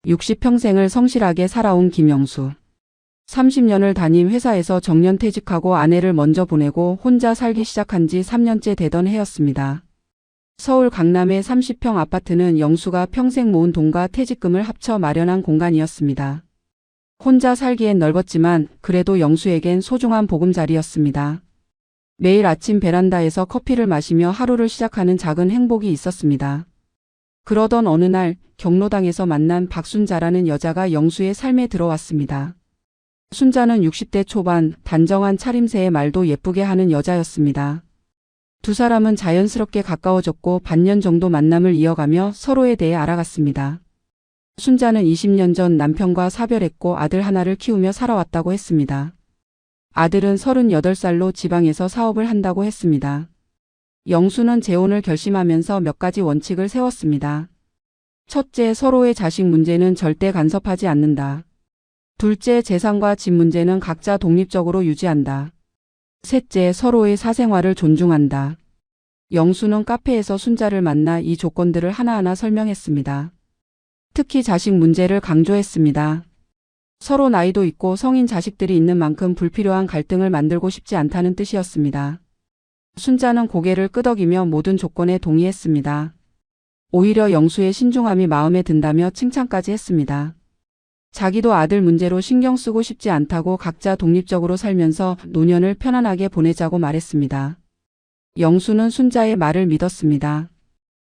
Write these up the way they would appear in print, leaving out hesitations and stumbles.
60평생을 성실하게 살아온 김영수. 30년을 다닌 회사에서 정년퇴직하고 아내를 먼저 보내고 혼자 살기 시작한 지 3년째 되던 해였습니다. 서울 강남의 30평 아파트는 영수가 평생 모은 돈과 퇴직금을 합쳐 마련한 공간이었습니다. 혼자 살기엔 넓었지만 그래도 영수에겐 소중한 보금자리였습니다. 매일 아침 베란다에서 커피를 마시며 하루를 시작하는 작은 행복이 있었습니다. 그러던 어느 날 경로당에서 만난 박순자라는 여자가 영수의 삶에 들어왔습니다. 순자는 60대 초반, 단정한 차림새의 말도 예쁘게 하는 여자였습니다. 두 사람은 자연스럽게 가까워졌고 반년 정도 만남을 이어가며 서로에 대해 알아갔습니다. 순자는 20년 전 남편과 사별했고 아들 하나를 키우며 살아왔다고 했습니다. 아들은 38살로 지방에서 사업을 한다고 했습니다. 영수는 재혼을 결심하면서 몇 가지 원칙을 세웠습니다. 첫째, 서로의 자식 문제는 절대 간섭하지 않는다. 둘째, 재산과 집 문제는 각자 독립적으로 유지한다. 셋째, 서로의 사생활을 존중한다. 영수는 카페에서 순자를 만나 이 조건들을 하나하나 설명했습니다. 특히 자식 문제를 강조했습니다. 서로 나이도 있고 성인 자식들이 있는 만큼 불필요한 갈등을 만들고 싶지 않다는 뜻이었습니다. 순자는 고개를 끄덕이며 모든 조건에 동의했습니다. 오히려 영수의 신중함이 마음에 든다며 칭찬까지 했습니다. 자기도 아들 문제로 신경 쓰고 싶지 않다고 각자 독립적으로 살면서 노년을 편안하게 보내자고 말했습니다. 영수는 순자의 말을 믿었습니다.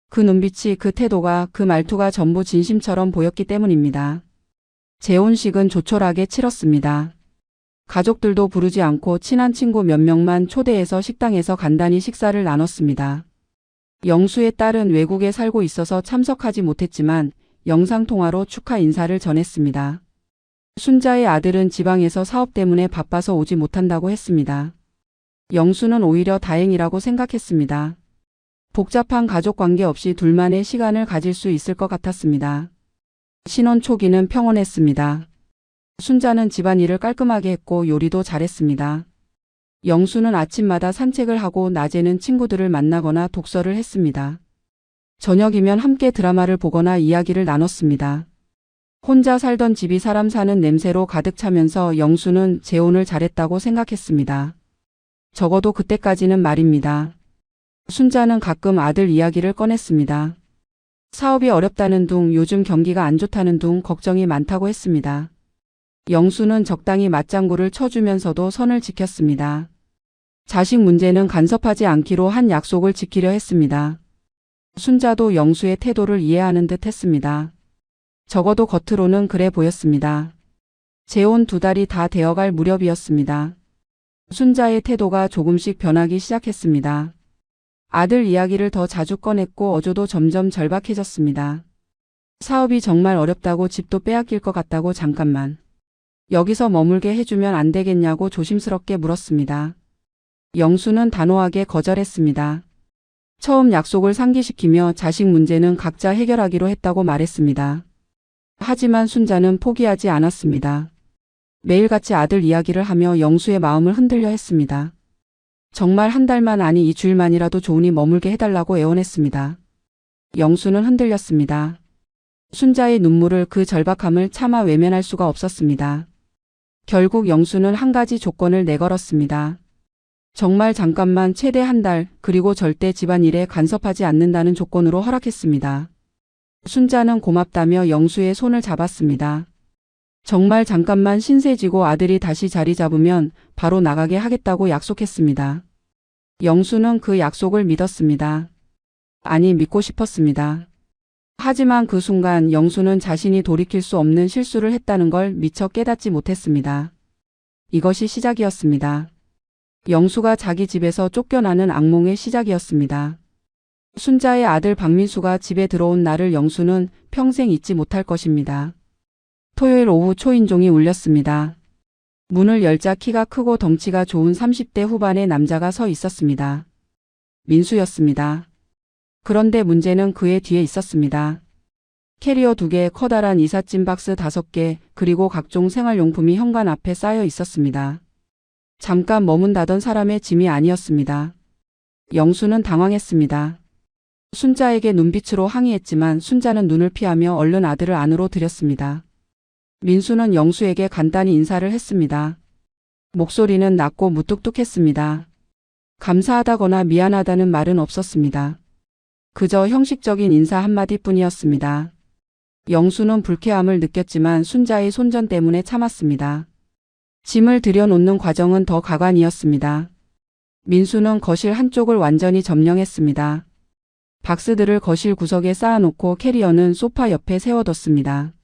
그 눈빛이, 그 태도가, 그 말투가 전부 진심처럼 보였기 때문입니다. 재혼식은 조촐하게 치렀습니다. 가족들도 부르지 않고 친한 친구 몇 명만 초대해서 식당에서 간단히 식사를 나눴습니다. 영수의 딸은 외국에 살고 있어서 참석하지 못했지만 영상통화로 축하 인사를 전했습니다. 순자의 아들은 지방에서 사업 때문에 바빠서 오지 못한다고 했습니다. 영수는 오히려 다행이라고 생각했습니다. 복잡한 가족 관계 없이 둘만의 시간을 가질 수 있을 것 같았습니다. 신혼 초기는 평온했습니다. 순자는 집안일을 깔끔하게 했고 요리도 잘했습니다. 영수는 아침마다 산책을 하고 낮에는 친구들을 만나거나 독서를 했습니다. 저녁이면 함께 드라마를 보거나 이야기를 나눴습니다. 혼자 살던 집이 사람 사는 냄새로 가득 차면서 영수는 재혼을 잘했다고 생각했습니다. 적어도 그때까지는 말입니다. 순자는 가끔 아들 이야기를 꺼냈습니다. 사업이 어렵다는 둥, 요즘 경기가 안 좋다는 둥 걱정이 많다고 했습니다. 영수는 적당히 맞장구를 쳐주면서도 선을 지켰습니다. 자식 문제는 간섭하지 않기로 한 약속을 지키려 했습니다. 순자도 영수의 태도를 이해하는 듯 했습니다. 적어도 겉으로는 그래 보였습니다. 재혼 2달이 다 되어갈 무렵이었습니다. 순자의 태도가 조금씩 변하기 시작했습니다. 아들 이야기를 더 자주 꺼냈고 어조도 점점 절박해졌습니다. 사업이 정말 어렵다고 집도 빼앗길 것 같다고 잠깐만 여기서 머물게 해주면 안 되겠냐고 조심스럽게 물었습니다. 영수는 단호하게 거절했습니다. 처음 약속을 상기시키며 자식 문제는 각자 해결하기로 했다고 말했습니다. 하지만 순자는 포기하지 않았습니다. 매일같이 아들 이야기를 하며 영수의 마음을 흔들려 했습니다. 정말 한 달만, 아니 2주일만이라도 좋으니 머물게 해달라고 애원했습니다. 영수는 흔들렸습니다. 순자의 눈물을, 그 절박함을 차마 외면할 수가 없었습니다. 결국 영수는 한 가지 조건을 내걸었습니다. 정말 잠깐만, 최대 한 달, 그리고 절대 집안일에 간섭하지 않는다는 조건으로 허락했습니다. 순자는 고맙다며 영수의 손을 잡았습니다. 정말 잠깐만 신세지고 아들이 다시 자리 잡으면 바로 나가게 하겠다고 약속했습니다. 영수는 그 약속을 믿었습니다. 아니, 믿고 싶었습니다. 하지만 그 순간 영수는 자신이 돌이킬 수 없는 실수를 했다는 걸 미처 깨닫지 못했습니다. 이것이 시작이었습니다. 영수가 자기 집에서 쫓겨나는 악몽의 시작이었습니다. 순자의 아들 박민수가 집에 들어온 날을 영수는 평생 잊지 못할 것입니다. 토요일 오후 초인종이 울렸습니다. 문을 열자 키가 크고 덩치가 좋은 30대 후반의 남자가 서 있었습니다. 민수였습니다. 그런데 문제는 그의 뒤에 있었습니다. 캐리어 2개, 커다란 이삿짐 박스 5개, 그리고 각종 생활용품이 현관 앞에 쌓여 있었습니다. 잠깐 머문다던 사람의 짐이 아니었습니다. 영수는 당황했습니다. 순자에게 눈빛으로 항의했지만 순자는 눈을 피하며 얼른 아들을 안으로 들였습니다. 민수는 영수에게 간단히 인사를 했습니다. 목소리는 낮고 무뚝뚝했습니다. 감사하다거나 미안하다는 말은 없었습니다. 그저 형식적인 인사 한마디뿐이었습니다. 영수는 불쾌함을 느꼈지만 순자의 손전 때문에 참았습니다. 짐을 들여놓는 과정은 더 가관이었습니다. 민수는 거실 한쪽을 완전히 점령했습니다. 박스들을 거실 구석에 쌓아놓고 캐리어는 소파 옆에 세워뒀습니다.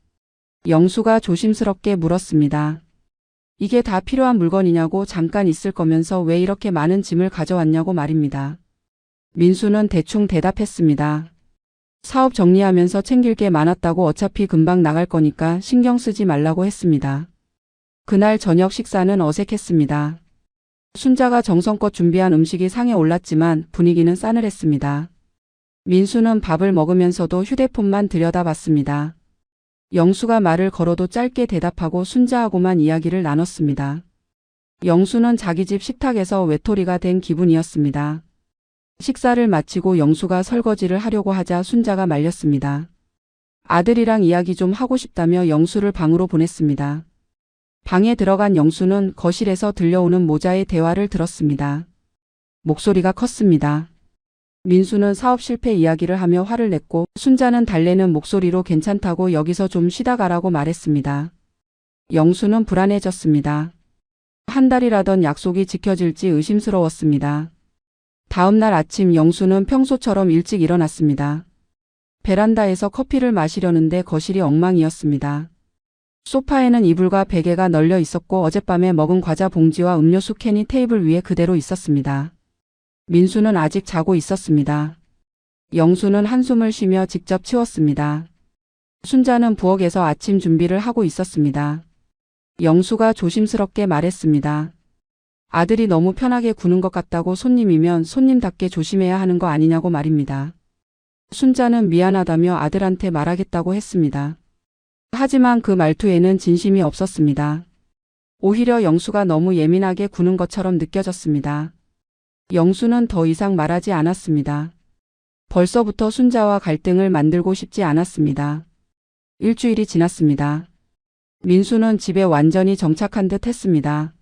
영수가 조심스럽게 물었습니다. 이게 다 필요한 물건이냐고. 잠깐 있을 거면서 왜 이렇게 많은 짐을 가져왔냐고 말입니다. 민수는 대충 대답했습니다. 사업 정리하면서 챙길 게 많았다고. 어차피 금방 나갈 거니까 신경 쓰지 말라고 했습니다. 그날 저녁 식사는 어색했습니다. 순자가 정성껏 준비한 음식이 상에 올랐지만 분위기는 싸늘했습니다. 민수는 밥을 먹으면서도 휴대폰만 들여다봤습니다. 영수가 말을 걸어도 짧게 대답하고 순자하고만 이야기를 나눴습니다. 영수는 자기 집 식탁에서 외톨이가 된 기분이었습니다. 식사를 마치고 영수가 설거지를 하려고 하자 순자가 말렸습니다. 아들이랑 이야기 좀 하고 싶다며 영수를 방으로 보냈습니다. 방에 들어간 영수는 거실에서 들려오는 모자의 대화를 들었습니다. 목소리가 컸습니다. 민수는 사업 실패 이야기를 하며 화를 냈고 순자는 달래는 목소리로 괜찮다고 여기서 좀 쉬다 가라고 말했습니다. 영수는 불안해졌습니다. 한 달이라던 약속이 지켜질지 의심스러웠습니다. 다음 날 아침 영수는 평소처럼 일찍 일어났습니다. 베란다에서 커피를 마시려는데 거실이 엉망이었습니다. 소파에는 이불과 베개가 널려 있었고 어젯밤에 먹은 과자 봉지와 음료수 캔이 테이블 위에 그대로 있었습니다. 민수는 아직 자고 있었습니다. 영수는 한숨을 쉬며 직접 치웠습니다. 순자는 부엌에서 아침 준비를 하고 있었습니다. 영수가 조심스럽게 말했습니다. 아들이 너무 편하게 구는 것 같다고. 손님이면 손님답게 조심해야 하는 거 아니냐고 말입니다. 순자는 미안하다며 아들한테 말하겠다고 했습니다. 하지만 그 말투에는 진심이 없었습니다. 오히려 영수가 너무 예민하게 구는 것처럼 느껴졌습니다. 영수는 더 이상 말하지 않았습니다. 벌써부터 순자와 갈등을 만들고 싶지 않았습니다. 일주일이 지났습니다. 민수는 집에 완전히 정착한 듯 했습니다.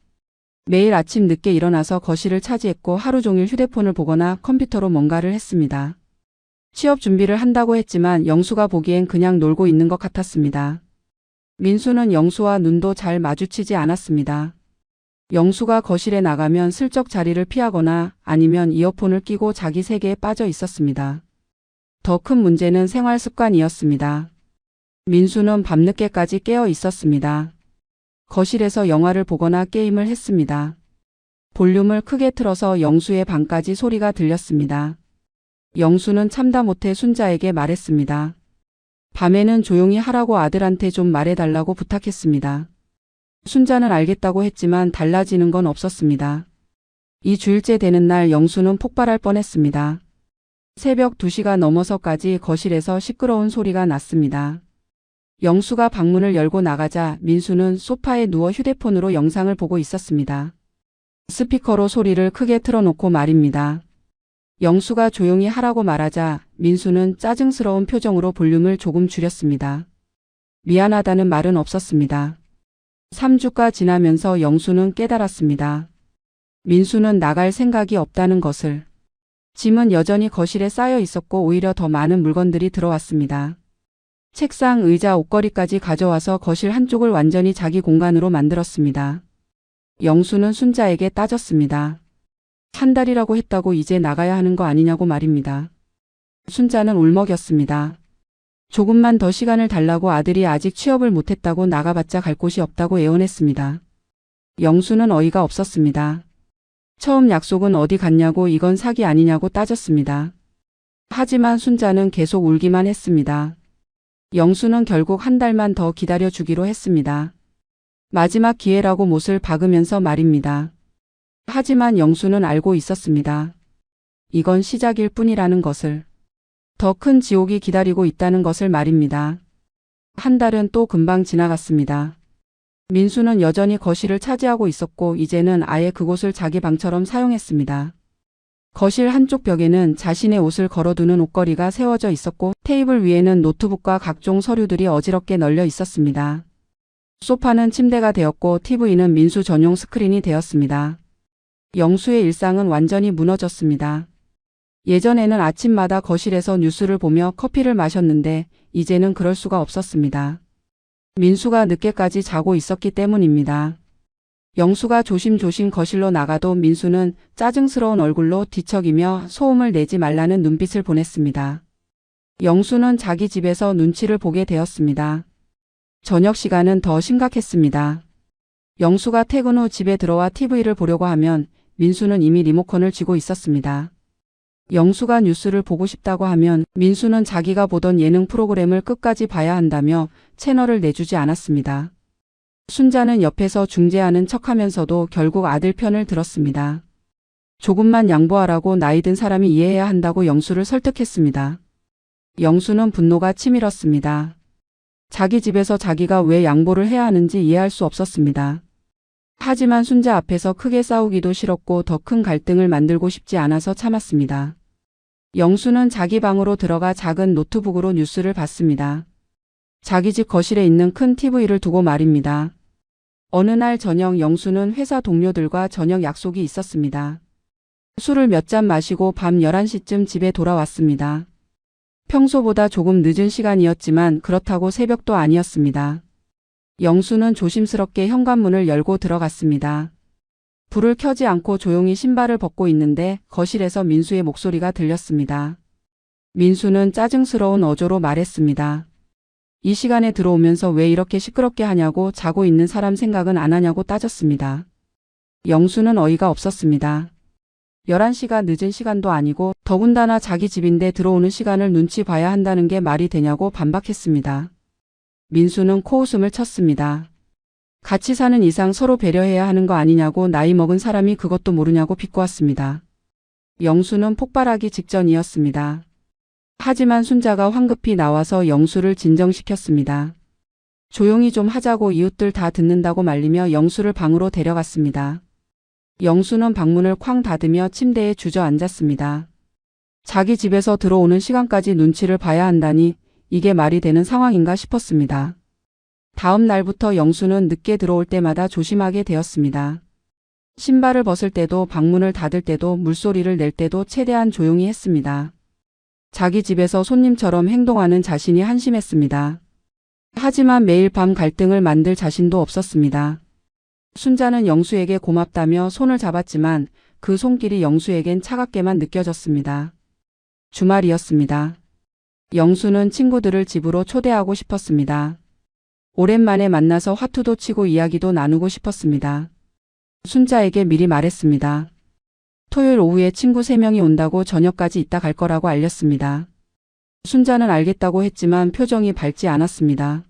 매일 아침 늦게 일어나서 거실을 차지했고 하루 종일 휴대폰을 보거나 컴퓨터로 뭔가를 했습니다. 취업 준비를 한다고 했지만 영수가 보기엔 그냥 놀고 있는 것 같았습니다. 민수는 영수와 눈도 잘 마주치지 않았습니다. 영수가 거실에 나가면 슬쩍 자리를 피하거나 아니면 이어폰을 끼고 자기 세계에 빠져 있었습니다. 더 큰 문제는 생활 습관이었습니다. 민수는 밤늦게까지 깨어 있었습니다. 거실에서 영화를 보거나 게임을 했습니다. 볼륨을 크게 틀어서 영수의 방까지 소리가 들렸습니다. 영수는 참다 못해 순자에게 말했습니다. 밤에는 조용히 하라고. 아들한테 좀 말해달라고 부탁했습니다. 순자는 알겠다고 했지만 달라지는 건 없었습니다. 2주일째 되는 날 영수는 폭발할 뻔했습니다. 새벽 2시가 넘어서까지 거실에서 시끄러운 소리가 났습니다. 영수가 방문을 열고 나가자 민수는 소파에 누워 휴대폰으로 영상을 보고 있었습니다. 스피커로 소리를 크게 틀어놓고 말입니다. 영수가 조용히 하라고 말하자 민수는 짜증스러운 표정으로 볼륨을 조금 줄였습니다. 미안하다는 말은 없었습니다. 3주가 지나면서 영수는 깨달았습니다. 민수는 나갈 생각이 없다는 것을. 짐은 여전히 거실에 쌓여 있었고 오히려 더 많은 물건들이 들어왔습니다. 책상, 의자, 옷걸이까지 가져와서 거실 한쪽을 완전히 자기 공간으로 만들었습니다. 영수는 순자에게 따졌습니다. 한 달이라고 했다고 이제 나가야 하는 거 아니냐고 말입니다. 순자는 울먹였습니다. 조금만 더 시간을 달라고. 아들이 아직 취업을 못했다고. 나가봤자 갈 곳이 없다고 애원했습니다. 영수는 어이가 없었습니다. 처음 약속은 어디 갔냐고. 이건 사기 아니냐고 따졌습니다. 하지만 순자는 계속 울기만 했습니다. 영수는 결국 한 달만 더 기다려주기로 했습니다. 마지막 기회라고 못을 박으면서 말입니다. 하지만 영수는 알고 있었습니다. 이건 시작일 뿐이라는 것을. 더 큰 지옥이 기다리고 있다는 것을 말입니다. 한 달은 또 금방 지나갔습니다. 민수는 여전히 거실을 차지하고 있었고 이제는 아예 그곳을 자기 방처럼 사용했습니다. 거실 한쪽 벽에는 자신의 옷을 걸어두는 옷걸이가 세워져 있었고 테이블 위에는 노트북과 각종 서류들이 어지럽게 널려 있었습니다. 소파는 침대가 되었고 TV는 민수 전용 스크린이 되었습니다. 영수의 일상은 완전히 무너졌습니다. 예전에는 아침마다 거실에서 뉴스를 보며 커피를 마셨는데 이제는 그럴 수가 없었습니다. 민수가 늦게까지 자고 있었기 때문입니다. 영수가 조심조심 거실로 나가도 민수는 짜증스러운 얼굴로 뒤척이며 소음을 내지 말라는 눈빛을 보냈습니다. 영수는 자기 집에서 눈치를 보게 되었습니다. 저녁 시간은 더 심각했습니다. 영수가 퇴근 후 집에 들어와 TV를 보려고 하면 민수는 이미 리모컨을 쥐고 있었습니다. 영수가 뉴스를 보고 싶다고 하면 민수는 자기가 보던 예능 프로그램을 끝까지 봐야 한다며 채널을 내주지 않았습니다. 순자는 옆에서 중재하는 척하면서도 결국 아들 편을 들었습니다. 조금만 양보하라고 나이 든 사람이 이해해야 한다고 영수를 설득했습니다. 영수는 분노가 치밀었습니다. 자기 집에서 자기가 왜 양보를 해야 하는지 이해할 수 없었습니다. 하지만 순자 앞에서 크게 싸우기도 싫었고 더 큰 갈등을 만들고 싶지 않아서 참았습니다. 영수는 자기 방으로 들어가 작은 노트북으로 뉴스를 봤습니다. 자기 집 거실에 있는 큰 TV를 두고 말입니다. 어느 날 저녁 영수는 회사 동료들과 저녁 약속이 있었습니다. 술을 몇 잔 마시고 밤 11시쯤 집에 돌아왔습니다. 평소보다 조금 늦은 시간이었지만 그렇다고 새벽도 아니었습니다. 영수는 조심스럽게 현관문을 열고 들어갔습니다. 불을 켜지 않고 조용히 신발을 벗고 있는데 거실에서 민수의 목소리가 들렸습니다. 민수는 짜증스러운 어조로 말했습니다. 이 시간에 들어오면서 왜 이렇게 시끄럽게 하냐고 자고 있는 사람 생각은 안 하냐고 따졌습니다. 영수는 어이가 없었습니다. 11시가 늦은 시간도 아니고 더군다나 자기 집인데 들어오는 시간을 눈치 봐야 한다는 게 말이 되냐고 반박했습니다. 민수는 코웃음을 쳤습니다. 같이 사는 이상 서로 배려해야 하는 거 아니냐고 나이 먹은 사람이 그것도 모르냐고 비꼬았습니다. 영수는 폭발하기 직전이었습니다. 하지만 순자가 황급히 나와서 영수를 진정시켰습니다. 조용히 좀 하자고 이웃들 다 듣는다고 말리며 영수를 방으로 데려갔습니다. 영수는 방문을 쾅 닫으며 침대에 주저앉았습니다. 자기 집에서 들어오는 시간까지 눈치를 봐야 한다니 이게 말이 되는 상황인가 싶었습니다. 다음 날부터 영수는 늦게 들어올 때마다 조심하게 되었습니다. 신발을 벗을 때도 방문을 닫을 때도 물소리를 낼 때도 최대한 조용히 했습니다. 자기 집에서 손님처럼 행동하는 자신이 한심했습니다. 하지만 매일 밤 갈등을 만들 자신도 없었습니다. 순자는 영수에게 고맙다며 손을 잡았지만 그 손길이 영수에겐 차갑게만 느껴졌습니다. 주말이었습니다. 영수는 친구들을 집으로 초대하고 싶었습니다. 오랜만에 만나서 화투도 치고 이야기도 나누고 싶었습니다. 순자에게 미리 말했습니다. 토요일 오후에 친구 3명이 온다고 저녁까지 있다 갈 거라고 알렸습니다. 순자는 알겠다고 했지만 표정이 밝지 않았습니다.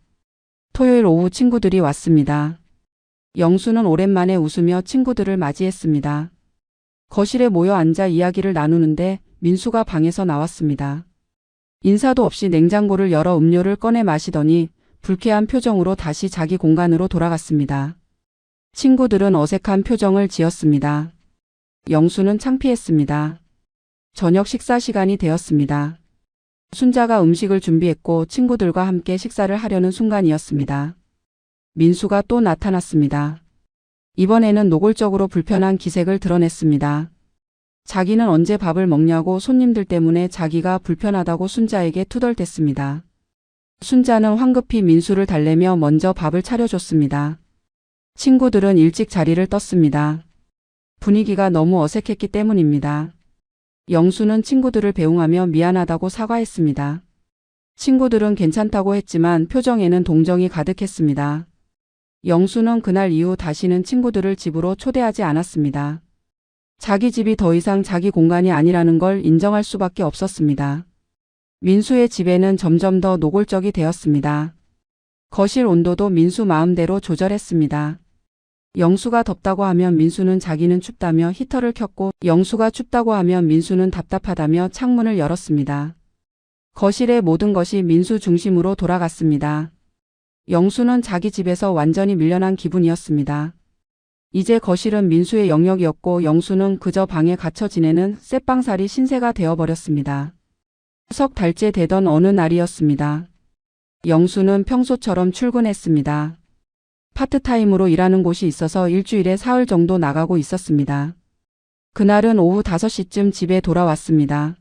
토요일 오후 친구들이 왔습니다. 영수는 오랜만에 웃으며 친구들을 맞이했습니다. 거실에 모여 앉아 이야기를 나누는데 민수가 방에서 나왔습니다. 인사도 없이 냉장고를 열어 음료를 꺼내 마시더니 불쾌한 표정으로 다시 자기 공간으로 돌아갔습니다. 친구들은 어색한 표정을 지었습니다. 영수는 창피했습니다. 저녁 식사 시간이 되었습니다. 순자가 음식을 준비했고 친구들과 함께 식사를 하려는 순간이었습니다. 민수가 또 나타났습니다. 이번에는 노골적으로 불편한 기색을 드러냈습니다. 자기는 언제 밥을 먹냐고 손님들 때문에 자기가 불편하다고 순자에게 투덜댔습니다. 순자는 황급히 민수를 달래며 먼저 밥을 차려줬습니다. 친구들은 일찍 자리를 떴습니다. 분위기가 너무 어색했기 때문입니다. 영수는 친구들을 배웅하며 미안하다고 사과했습니다. 친구들은 괜찮다고 했지만 표정에는 동정이 가득했습니다. 영수는 그날 이후 다시는 친구들을 집으로 초대하지 않았습니다. 자기 집이 더 이상 자기 공간이 아니라는 걸 인정할 수밖에 없었습니다. 민수의 집에는 점점 더 노골적이 되었습니다. 거실 온도도 민수 마음대로 조절했습니다. 영수가 덥다고 하면 민수는 자기는 춥다며 히터를 켰고 영수가 춥다고 하면 민수는 답답하다며 창문을 열었습니다. 거실의 모든 것이 민수 중심으로 돌아갔습니다. 영수는 자기 집에서 완전히 밀려난 기분이었습니다. 이제 거실은 민수의 영역이었고 영수는 그저 방에 갇혀 지내는 쌔빵살이 신세가 되어버렸습니다. 석 달째 되던 어느 날이었습니다. 영수는 평소처럼 출근했습니다. 파트타임으로 일하는 곳이 있어서 일주일에 사흘 정도 나가고 있었습니다. 그날은 오후 5시쯤 집에 돌아왔습니다.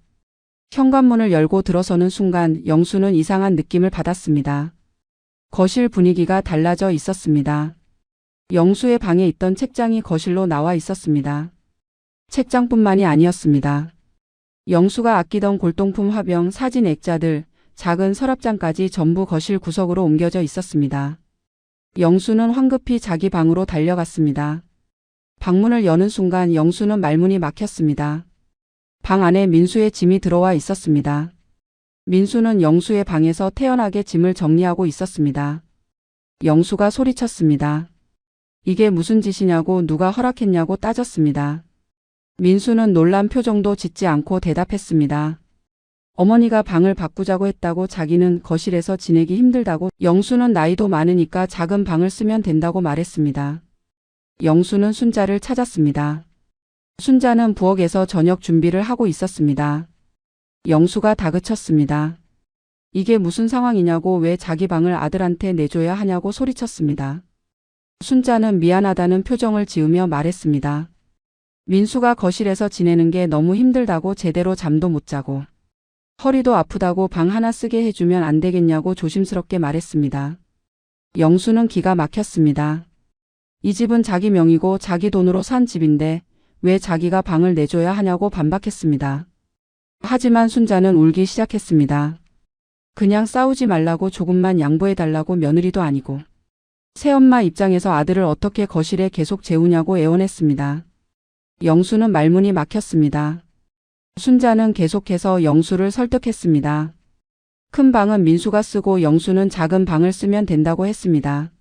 현관문을 열고 들어서는 순간 영수는 이상한 느낌을 받았습니다. 거실 분위기가 달라져 있었습니다. 영수의 방에 있던 책장이 거실로 나와 있었습니다. 책장뿐만이 아니었습니다. 영수가 아끼던 골동품 화병, 사진 액자들, 작은 서랍장까지 전부 거실 구석으로 옮겨져 있었습니다. 영수는 황급히 자기 방으로 달려갔습니다. 방문을 여는 순간 영수는 말문이 막혔습니다. 방 안에 민수의 짐이 들어와 있었습니다. 민수는 영수의 방에서 태연하게 짐을 정리하고 있었습니다. 영수가 소리쳤습니다. 이게 무슨 짓이냐고, 누가 허락했냐고 따졌습니다. 민수는 놀란 표정도 짓지 않고 대답했습니다. 어머니가 방을 바꾸자고 했다고, 자기는 거실에서 지내기 힘들다고, 영수는 나이도 많으니까 작은 방을 쓰면 된다고 말했습니다. 영수는 순자를 찾았습니다. 순자는 부엌에서 저녁 준비를 하고 있었습니다. 영수가 다그쳤습니다. 이게 무슨 상황이냐고, 왜 자기 방을 아들한테 내줘야 하냐고 소리쳤습니다. 순자는 미안하다는 표정을 지으며 말했습니다. 민수가 거실에서 지내는 게 너무 힘들다고, 제대로 잠도 못 자고 허리도 아프다고 방 하나 쓰게 해주면 안 되겠냐고 조심스럽게 말했습니다. 영수는 기가 막혔습니다. 이 집은 자기 명의고 자기 돈으로 산 집인데 왜 자기가 방을 내줘야 하냐고 반박했습니다. 하지만 순자는 울기 시작했습니다. 그냥 싸우지 말라고, 조금만 양보해달라고, 며느리도 아니고. 새엄마 입장에서 아들을 어떻게 거실에 계속 재우냐고 애원했습니다. 영수는 말문이 막혔습니다. 순자는 계속해서 영수를 설득했습니다. 큰 방은 민수가 쓰고 영수는 작은 방을 쓰면 된다고 했습니다.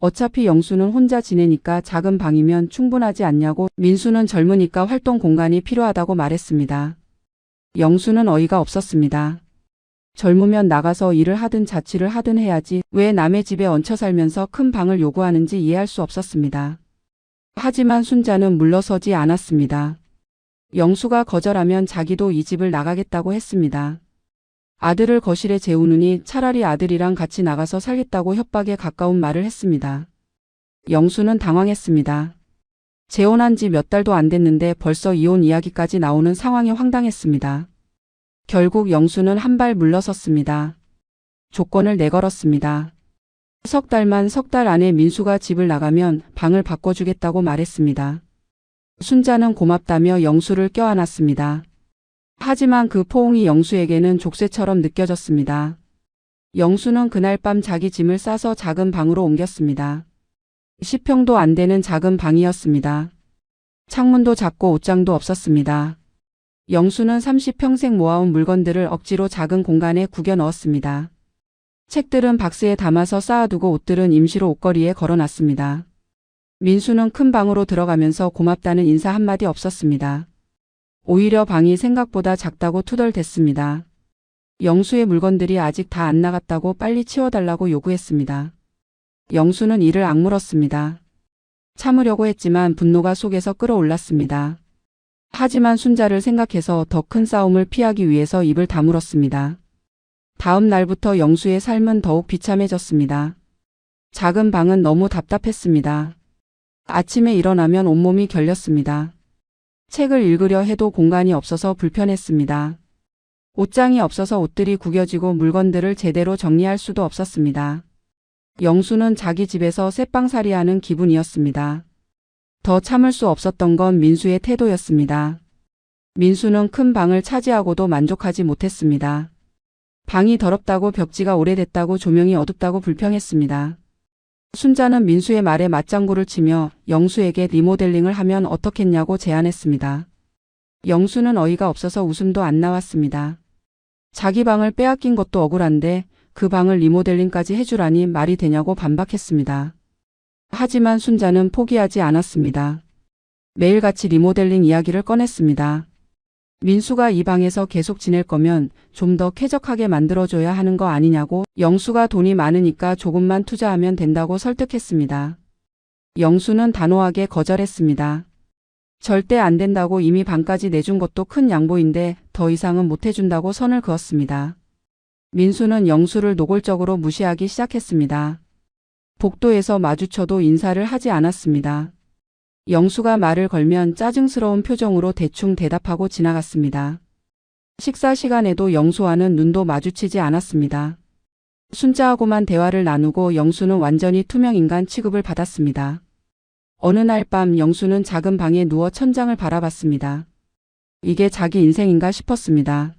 어차피 영수는 혼자 지내니까 작은 방이면 충분하지 않냐고, 민수는 젊으니까 활동 공간이 필요하다고 말했습니다. 영수는 어이가 없었습니다. 젊으면 나가서 일을 하든 자취를 하든 해야지 왜 남의 집에 얹혀 살면서 큰 방을 요구하는지 이해할 수 없었습니다. 하지만 순자는 물러서지 않았습니다. 영수가 거절하면 자기도 이 집을 나가겠다고 했습니다. 아들을 거실에 재우느니 차라리 아들이랑 같이 나가서 살겠다고 협박에 가까운 말을 했습니다. 영수는 당황했습니다. 재혼한 지 몇 달도 안 됐는데 벌써 이혼 이야기까지 나오는 상황이 황당했습니다. 결국 영수는 한 발 물러섰습니다. 조건을 내걸었습니다. 석 달 안에 민수가 집을 나가면 방을 바꿔주겠다고 말했습니다. 순자는 고맙다며 영수를 껴안았습니다. 하지만 그 포옹이 영수에게는 족쇄처럼 느껴졌습니다. 영수는 그날 밤 자기 짐을 싸서 작은 방으로 옮겼습니다. 10평도 안 되는 작은 방이었습니다. 창문도 작고 옷장도 없었습니다. 영수는 30평생 모아온 물건들을 억지로 작은 공간에 구겨 넣었습니다. 책들은 박스에 담아서 쌓아두고 옷들은 임시로 옷걸이에 걸어놨습니다. 민수는 큰 방으로 들어가면서 고맙다는 인사 한마디 없었습니다. 오히려 방이 생각보다 작다고 투덜댔습니다. 영수의 물건들이 아직 다 안 나갔다고 빨리 치워달라고 요구했습니다. 영수는 이를 악물었습니다. 참으려고 했지만 분노가 속에서 끓어올랐습니다. 하지만 순자를 생각해서 더 큰 싸움을 피하기 위해서 입을 다물었습니다. 다음 날부터 영수의 삶은 더욱 비참해졌습니다. 작은 방은 너무 답답했습니다. 아침에 일어나면 온몸이 결렸습니다. 책을 읽으려 해도 공간이 없어서 불편했습니다. 옷장이 없어서 옷들이 구겨지고 물건들을 제대로 정리할 수도 없었습니다. 영수는 자기 집에서 쌔빵살이하는 기분이었습니다. 더 참을 수 없었던 건 민수의 태도였습니다. 민수는 큰 방을 차지하고도 만족하지 못했습니다. 방이 더럽다고, 벽지가 오래됐다고, 조명이 어둡다고 불평했습니다. 순자는 민수의 말에 맞장구를 치며 영수에게 리모델링을 하면 어떻겠냐고 제안했습니다. 영수는 어이가 없어서 웃음도 안 나왔습니다. 자기 방을 빼앗긴 것도 억울한데 그 방을 리모델링까지 해주라니 말이 되냐고 반박했습니다. 하지만 순자는 포기하지 않았습니다. 매일같이 리모델링 이야기를 꺼냈습니다. 민수가 이 방에서 계속 지낼 거면 좀 더 쾌적하게 만들어줘야 하는 거 아니냐고, 영수가 돈이 많으니까 조금만 투자하면 된다고 설득했습니다. 영수는 단호하게 거절했습니다. 절대 안 된다고 이미 반까지 내준 것도 큰 양보인데 더 이상은 못 해준다고 선을 그었습니다. 민수는 영수를 노골적으로 무시하기 시작했습니다. 복도에서 마주쳐도 인사를 하지 않았습니다. 영수가 말을 걸면 짜증스러운 표정으로 대충 대답하고 지나갔습니다. 식사 시간에도 영수와는 눈도 마주치지 않았습니다. 순자하고만 대화를 나누고 영수는 완전히 투명인간 취급을 받았습니다. 어느 날 밤 영수는 작은 방에 누워 천장을 바라봤습니다. 이게 자기 인생인가 싶었습니다.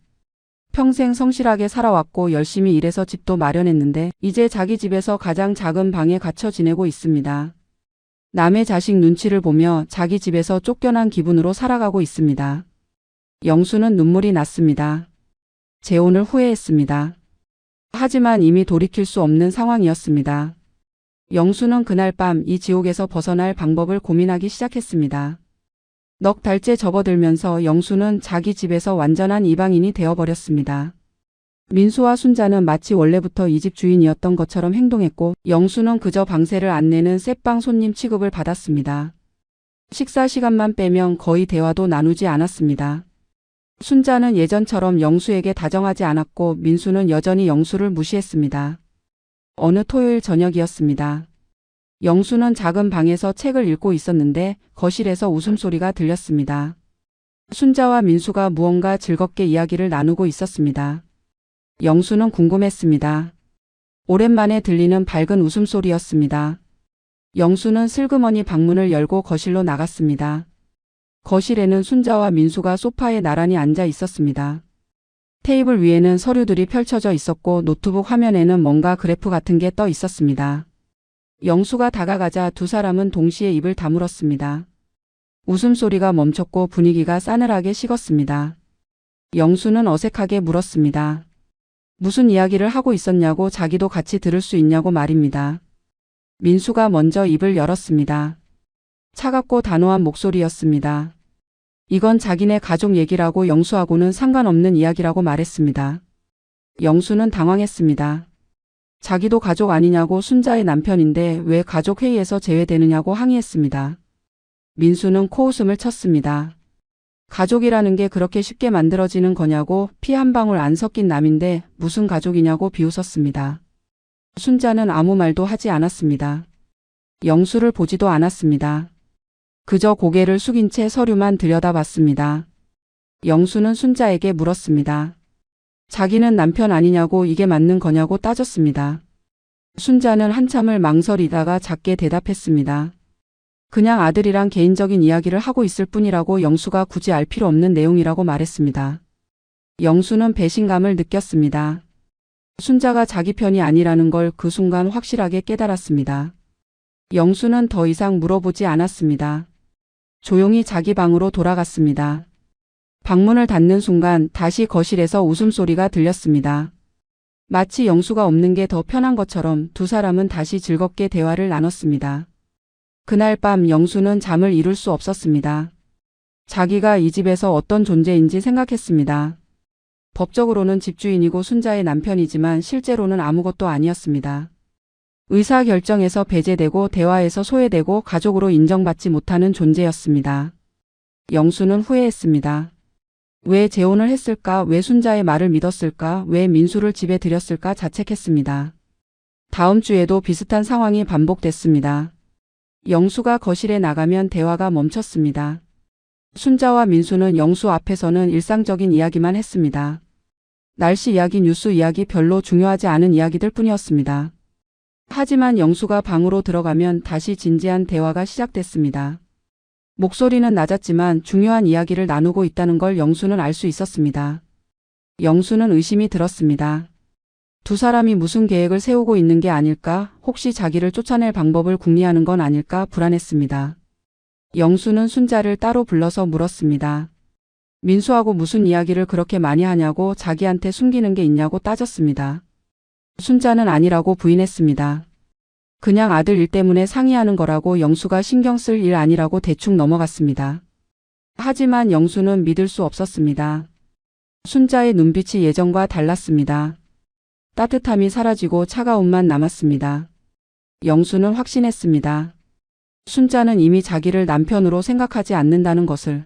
평생 성실하게 살아왔고 열심히 일해서 집도 마련했는데 이제 자기 집에서 가장 작은 방에 갇혀 지내고 있습니다. 남의 자식 눈치를 보며 자기 집에서 쫓겨난 기분으로 살아가고 있습니다. 영수는 눈물이 났습니다. 재혼을 후회했습니다. 하지만 이미 돌이킬 수 없는 상황이었습니다. 영수는 그날 밤 이 지옥에서 벗어날 방법을 고민하기 시작했습니다. 넉 달째 접어들면서 영수는 자기 집에서 완전한 이방인이 되어버렸습니다. 민수와 순자는 마치 원래부터 이 집 주인이었던 것처럼 행동했고 영수는 그저 방세를 안 내는 쌔빵 손님 취급을 받았습니다. 식사 시간만 빼면 거의 대화도 나누지 않았습니다. 순자는 예전처럼 영수에게 다정하지 않았고 민수는 여전히 영수를 무시했습니다. 어느 토요일 저녁이었습니다. 영수는 작은 방에서 책을 읽고 있었는데 거실에서 웃음소리가 들렸습니다. 순자와 민수가 무언가 즐겁게 이야기를 나누고 있었습니다. 영수는 궁금했습니다. 오랜만에 들리는 밝은 웃음소리였습니다. 영수는 슬그머니 방문을 열고 거실로 나갔습니다. 거실에는 순자와 민수가 소파에 나란히 앉아 있었습니다. 테이블 위에는 서류들이 펼쳐져 있었고 노트북 화면에는 뭔가 그래프 같은 게 떠 있었습니다. 영수가 다가가자 두 사람은 동시에 입을 다물었습니다. 웃음소리가 멈췄고 분위기가 싸늘하게 식었습니다. 영수는 어색하게 물었습니다. 무슨 이야기를 하고 있었냐고, 자기도 같이 들을 수 있냐고 말입니다. 민수가 먼저 입을 열었습니다. 차갑고 단호한 목소리였습니다. 이건 자기네 가족 얘기라고, 영수하고는 상관없는 이야기라고 말했습니다. 영수는 당황했습니다. 자기도 가족 아니냐고, 순자의 남편인데 왜 가족 회의에서 제외되느냐고 항의했습니다. 민수는 코웃음을 쳤습니다. 가족이라는 게 그렇게 쉽게 만들어지는 거냐고, 피 한 방울 안 섞인 남인데 무슨 가족이냐고 비웃었습니다. 순자는 아무 말도 하지 않았습니다. 영수를 보지도 않았습니다. 그저 고개를 숙인 채 서류만 들여다봤습니다. 영수는 순자에게 물었습니다. 자기는 남편 아니냐고, 이게 맞는 거냐고 따졌습니다. 순자는 한참을 망설이다가 작게 대답했습니다. 그냥 아들이랑 개인적인 이야기를 하고 있을 뿐이라고, 영수가 굳이 알 필요 없는 내용이라고 말했습니다. 영수는 배신감을 느꼈습니다. 순자가 자기 편이 아니라는 걸 그 순간 확실하게 깨달았습니다. 영수는 더 이상 물어보지 않았습니다. 조용히 자기 방으로 돌아갔습니다. 방문을 닫는 순간 다시 거실에서 웃음소리가 들렸습니다. 마치 영수가 없는 게 더 편한 것처럼 두 사람은 다시 즐겁게 대화를 나눴습니다. 그날 밤 영수는 잠을 이룰 수 없었습니다. 자기가 이 집에서 어떤 존재인지 생각했습니다. 법적으로는 집주인이고 순자의 남편이지만 실제로는 아무것도 아니었습니다. 의사결정에서 배제되고 대화에서 소외되고 가족으로 인정받지 못하는 존재였습니다. 영수는 후회했습니다. 왜 재혼을 했을까? 왜 순자의 말을 믿었을까? 왜 민수를 집에 들였을까? 자책했습니다. 다음 주에도 비슷한 상황이 반복됐습니다. 영수가 거실에 나가면 대화가 멈췄습니다. 순자와 민수는 영수 앞에서는 일상적인 이야기만 했습니다. 날씨 이야기, 뉴스 이야기, 별로 중요하지 않은 이야기들 뿐이었습니다. 하지만 영수가 방으로 들어가면 다시 진지한 대화가 시작됐습니다. 목소리는 낮았지만 중요한 이야기를 나누고 있다는 걸 영수는 알 수 있었습니다. 영수는 의심이 들었습니다. 두 사람이 무슨 계획을 세우고 있는 게 아닐까? 혹시 자기를 쫓아낼 방법을 궁리하는 건 아닐까? 불안했습니다. 영수는 순자를 따로 불러서 물었습니다. 민수하고 무슨 이야기를 그렇게 많이 하냐고, 자기한테 숨기는 게 있냐고 따졌습니다. 순자는 아니라고 부인했습니다. 그냥 아들 일 때문에 상의하는 거라고, 영수가 신경 쓸 일 아니라고 대충 넘어갔습니다. 하지만 영수는 믿을 수 없었습니다. 순자의 눈빛이 예전과 달랐습니다. 따뜻함이 사라지고 차가움만 남았습니다. 영수는 확신했습니다. 순자는 이미 자기를 남편으로 생각하지 않는다는 것을,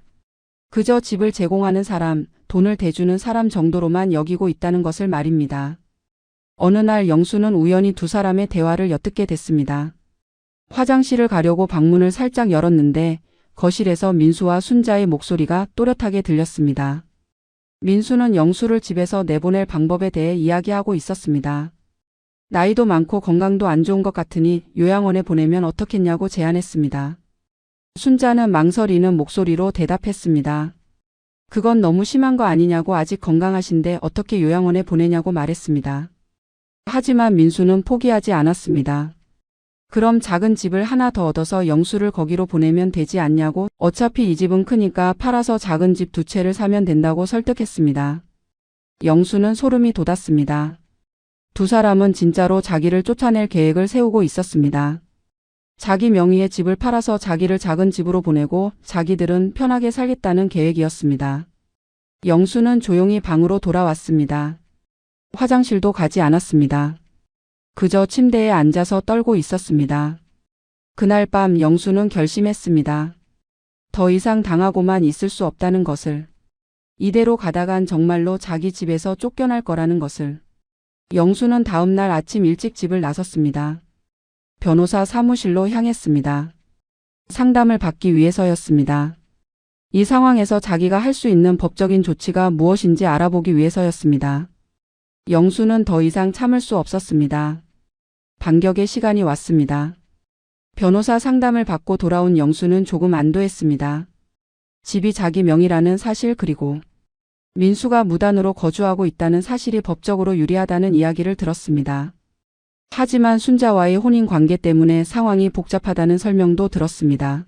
그저 집을 제공하는 사람, 돈을 대주는 사람 정도로만 여기고 있다는 것을 말입니다. 어느 날 영수는 우연히 두 사람의 대화를 엿듣게 됐습니다. 화장실을 가려고 방문을 살짝 열었는데 거실에서 민수와 순자의 목소리가 또렷하게 들렸습니다. 민수는 영수를 집에서 내보낼 방법에 대해 이야기하고 있었습니다. 나이도 많고 건강도 안 좋은 것 같으니 요양원에 보내면 어떻겠냐고 제안했습니다. 순자는 망설이는 목소리로 대답했습니다. 그건 너무 심한 거 아니냐고, 아직 건강하신데 어떻게 요양원에 보내냐고 말했습니다. 하지만 민수는 포기하지 않았습니다. 그럼 작은 집을 하나 더 얻어서 영수를 거기로 보내면 되지 않냐고, 어차피 이 집은 크니까 팔아서 작은 집 두 채를 사면 된다고 설득했습니다. 영수는 소름이 돋았습니다. 두 사람은 진짜로 자기를 쫓아낼 계획을 세우고 있었습니다. 자기 명의의 집을 팔아서 자기를 작은 집으로 보내고 자기들은 편하게 살겠다는 계획이었습니다. 영수는 조용히 방으로 돌아왔습니다. 화장실도 가지 않았습니다. 그저 침대에 앉아서 떨고 있었습니다. 그날 밤 영수는 결심했습니다. 더 이상 당하고만 있을 수 없다는 것을. 이대로 가다간 정말로 자기 집에서 쫓겨날 거라는 것을. 영수는 다음 날 아침 일찍 집을 나섰습니다. 변호사 사무실로 향했습니다. 상담을 받기 위해서였습니다. 이 상황에서 자기가 할 수 있는 법적인 조치가 무엇인지 알아보기 위해서였습니다. 영수는 더 이상 참을 수 없었습니다. 반격의 시간이 왔습니다. 변호사 상담을 받고 돌아온 영수는 조금 안도했습니다. 집이 자기 명의라는 사실, 그리고 민수가 무단으로 거주하고 있다는 사실이 법적으로 유리하다는 이야기를 들었습니다. 하지만 순자와의 혼인 관계 때문에 상황이 복잡하다는 설명도 들었습니다.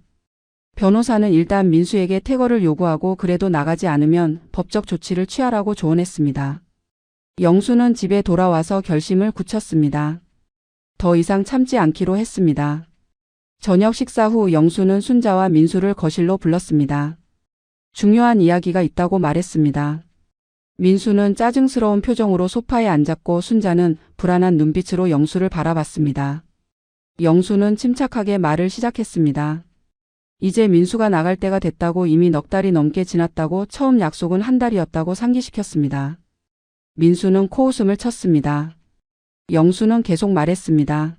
변호사는 일단 민수에게 퇴거를 요구하고 그래도 나가지 않으면 법적 조치를 취하라고 조언했습니다. 영수는 집에 돌아와서 결심을 굳혔습니다. 더 이상 참지 않기로 했습니다. 저녁 식사 후 영수는 순자와 민수를 거실로 불렀습니다. 중요한 이야기가 있다고 말했습니다. 민수는 짜증스러운 표정으로 소파에 앉았고 순자는 불안한 눈빛으로 영수를 바라봤습니다. 영수는 침착하게 말을 시작했습니다. 이제 민수가 나갈 때가 됐다고, 이미 넉 달이 넘게 지났다고, 처음 약속은 한 달이었다고 상기시켰습니다. 민수는 코웃음을 쳤습니다. 영수는 계속 말했습니다.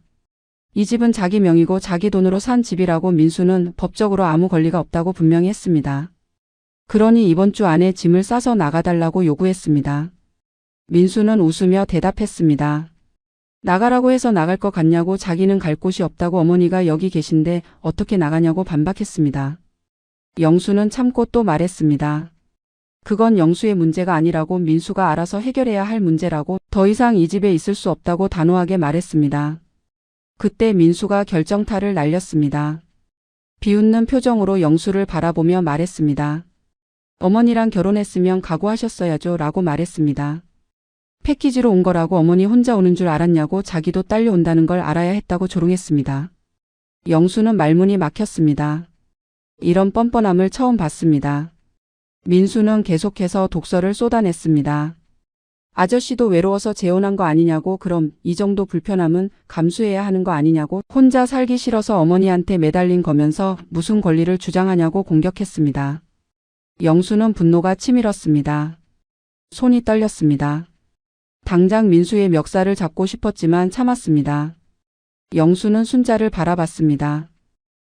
이 집은 자기 명의고 자기 돈으로 산 집이라고, 민수는 법적으로 아무 권리가 없다고 분명히 했습니다. 그러니 이번 주 안에 짐을 싸서 나가달라고 요구했습니다. 민수는 웃으며 대답했습니다. 나가라고 해서 나갈 것 같냐고, 자기는 갈 곳이 없다고, 어머니가 여기 계신데 어떻게 나가냐고 반박했습니다. 영수는 참고 또 말했습니다. 그건 영수의 문제가 아니라고, 민수가 알아서 해결해야 할 문제라고, 더 이상 이 집에 있을 수 없다고 단호하게 말했습니다. 그때 민수가 결정타를 날렸습니다. 비웃는 표정으로 영수를 바라보며 말했습니다. 어머니랑 결혼했으면 각오하셨어야죠 라고 말했습니다. 패키지로 온 거라고, 어머니 혼자 오는 줄 알았냐고, 자기도 딸려온다는 걸 알아야 했다고 조롱했습니다. 영수는 말문이 막혔습니다. 이런 뻔뻔함을 처음 봤습니다. 민수는 계속해서 독설을 쏟아냈습니다. 아저씨도 외로워서 재혼한 거 아니냐고, 그럼 이 정도 불편함은 감수해야 하는 거 아니냐고, 혼자 살기 싫어서 어머니한테 매달린 거면서 무슨 권리를 주장하냐고 공격했습니다. 영수는 분노가 치밀었습니다. 손이 떨렸습니다. 당장 민수의 멱살을 잡고 싶었지만 참았습니다. 영수는 순자를 바라봤습니다.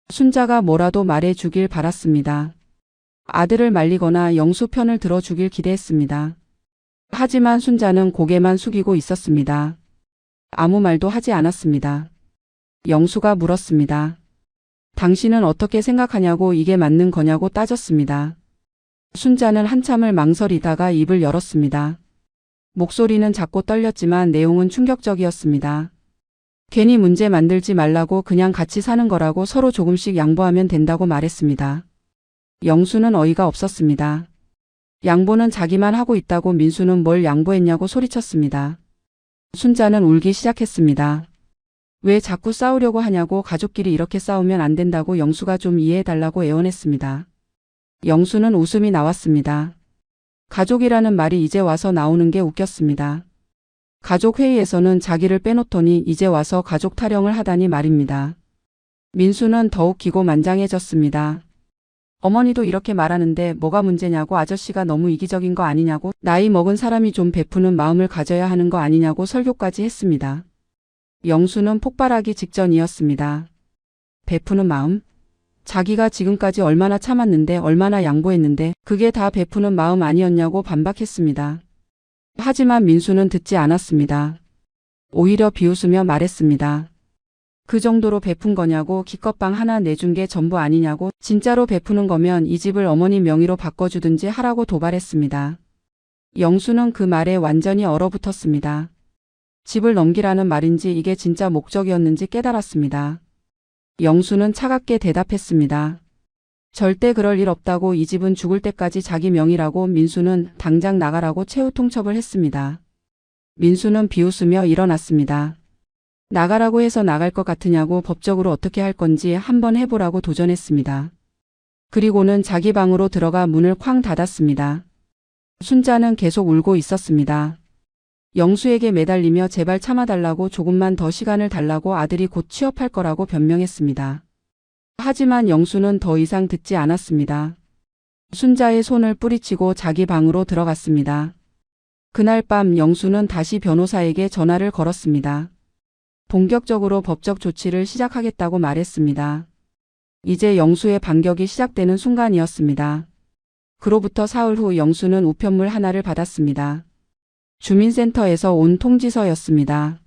순자가 뭐라도 말해 주길 바랐습니다. 아들을 말리거나 영수 편을 들어주길 기대했습니다. 하지만 순자는 고개만 숙이고 있었습니다. 아무 말도 하지 않았습니다. 영수가 물었습니다. 당신은 어떻게 생각하냐고, 이게 맞는 거냐고 따졌습니다. 순자는 한참을 망설이다가 입을 열었습니다. 목소리는 작고 떨렸지만 내용은 충격적이었습니다. 괜히 문제 만들지 말라고, 그냥 같이 사는 거라고, 서로 조금씩 양보하면 된다고 말했습니다. 영수는 어이가 없었습니다. 양보는 자기만 하고 있다고, 민수는 뭘 양보했냐고 소리쳤습니다. 순자는 울기 시작했습니다. 왜 자꾸 싸우려고 하냐고, 가족끼리 이렇게 싸우면 안 된다고, 영수가 좀 이해해달라고 애원했습니다. 영수는 웃음이 나왔습니다. 가족이라는 말이 이제 와서 나오는 게 웃겼습니다. 가족 회의에서는 자기를 빼놓더니 이제 와서 가족 타령을 하다니 말입니다. 민수는 더욱 기고만장해졌습니다. 어머니도 이렇게 말하는데 뭐가 문제냐고, 아저씨가 너무 이기적인 거 아니냐고, 나이 먹은 사람이 좀 베푸는 마음을 가져야 하는 거 아니냐고 설교까지 했습니다. 영수는 폭발하기 직전이었습니다. 베푸는 마음? 자기가 지금까지 얼마나 참았는데, 얼마나 양보했는데 그게 다 베푸는 마음 아니었냐고 반박했습니다. 하지만 민수는 듣지 않았습니다. 오히려 비웃으며 말했습니다. 그 정도로 베푼 거냐고, 기껏방 하나 내준 게 전부 아니냐고, 진짜로 베푸는 거면 이 집을 어머니 명의로 바꿔주든지 하라고 도발했습니다. 영수는 그 말에 완전히 얼어붙었습니다. 집을 넘기라는 말인지 이게 진짜 목적이었는지 깨달았습니다. 영수는 차갑게 대답했습니다. 절대 그럴 일 없다고, 이 집은 죽을 때까지 자기 명의라고. 민수는 당장 나가라고 최후 통첩을 했습니다. 민수는 비웃으며 일어났습니다. 나가라고 해서 나갈 것 같으냐고, 법적으로 어떻게 할 건지 한번 해보라고 도전했습니다. 그리고는 자기 방으로 들어가 문을 쾅 닫았습니다. 순자는 계속 울고 있었습니다. 영수에게 매달리며 제발 참아달라고, 조금만 더 시간을 달라고, 아들이 곧 취업할 거라고 변명했습니다. 하지만 영수는 더 이상 듣지 않았습니다. 순자의 손을 뿌리치고 자기 방으로 들어갔습니다. 그날 밤 영수는 다시 변호사에게 전화를 걸었습니다. 본격적으로 법적 조치를 시작하겠다고 말했습니다. 이제 영수의 반격이 시작되는 순간이었습니다. 그로부터 사흘 후 영수는 우편물 하나를 받았습니다. 주민센터에서 온 통지서였습니다.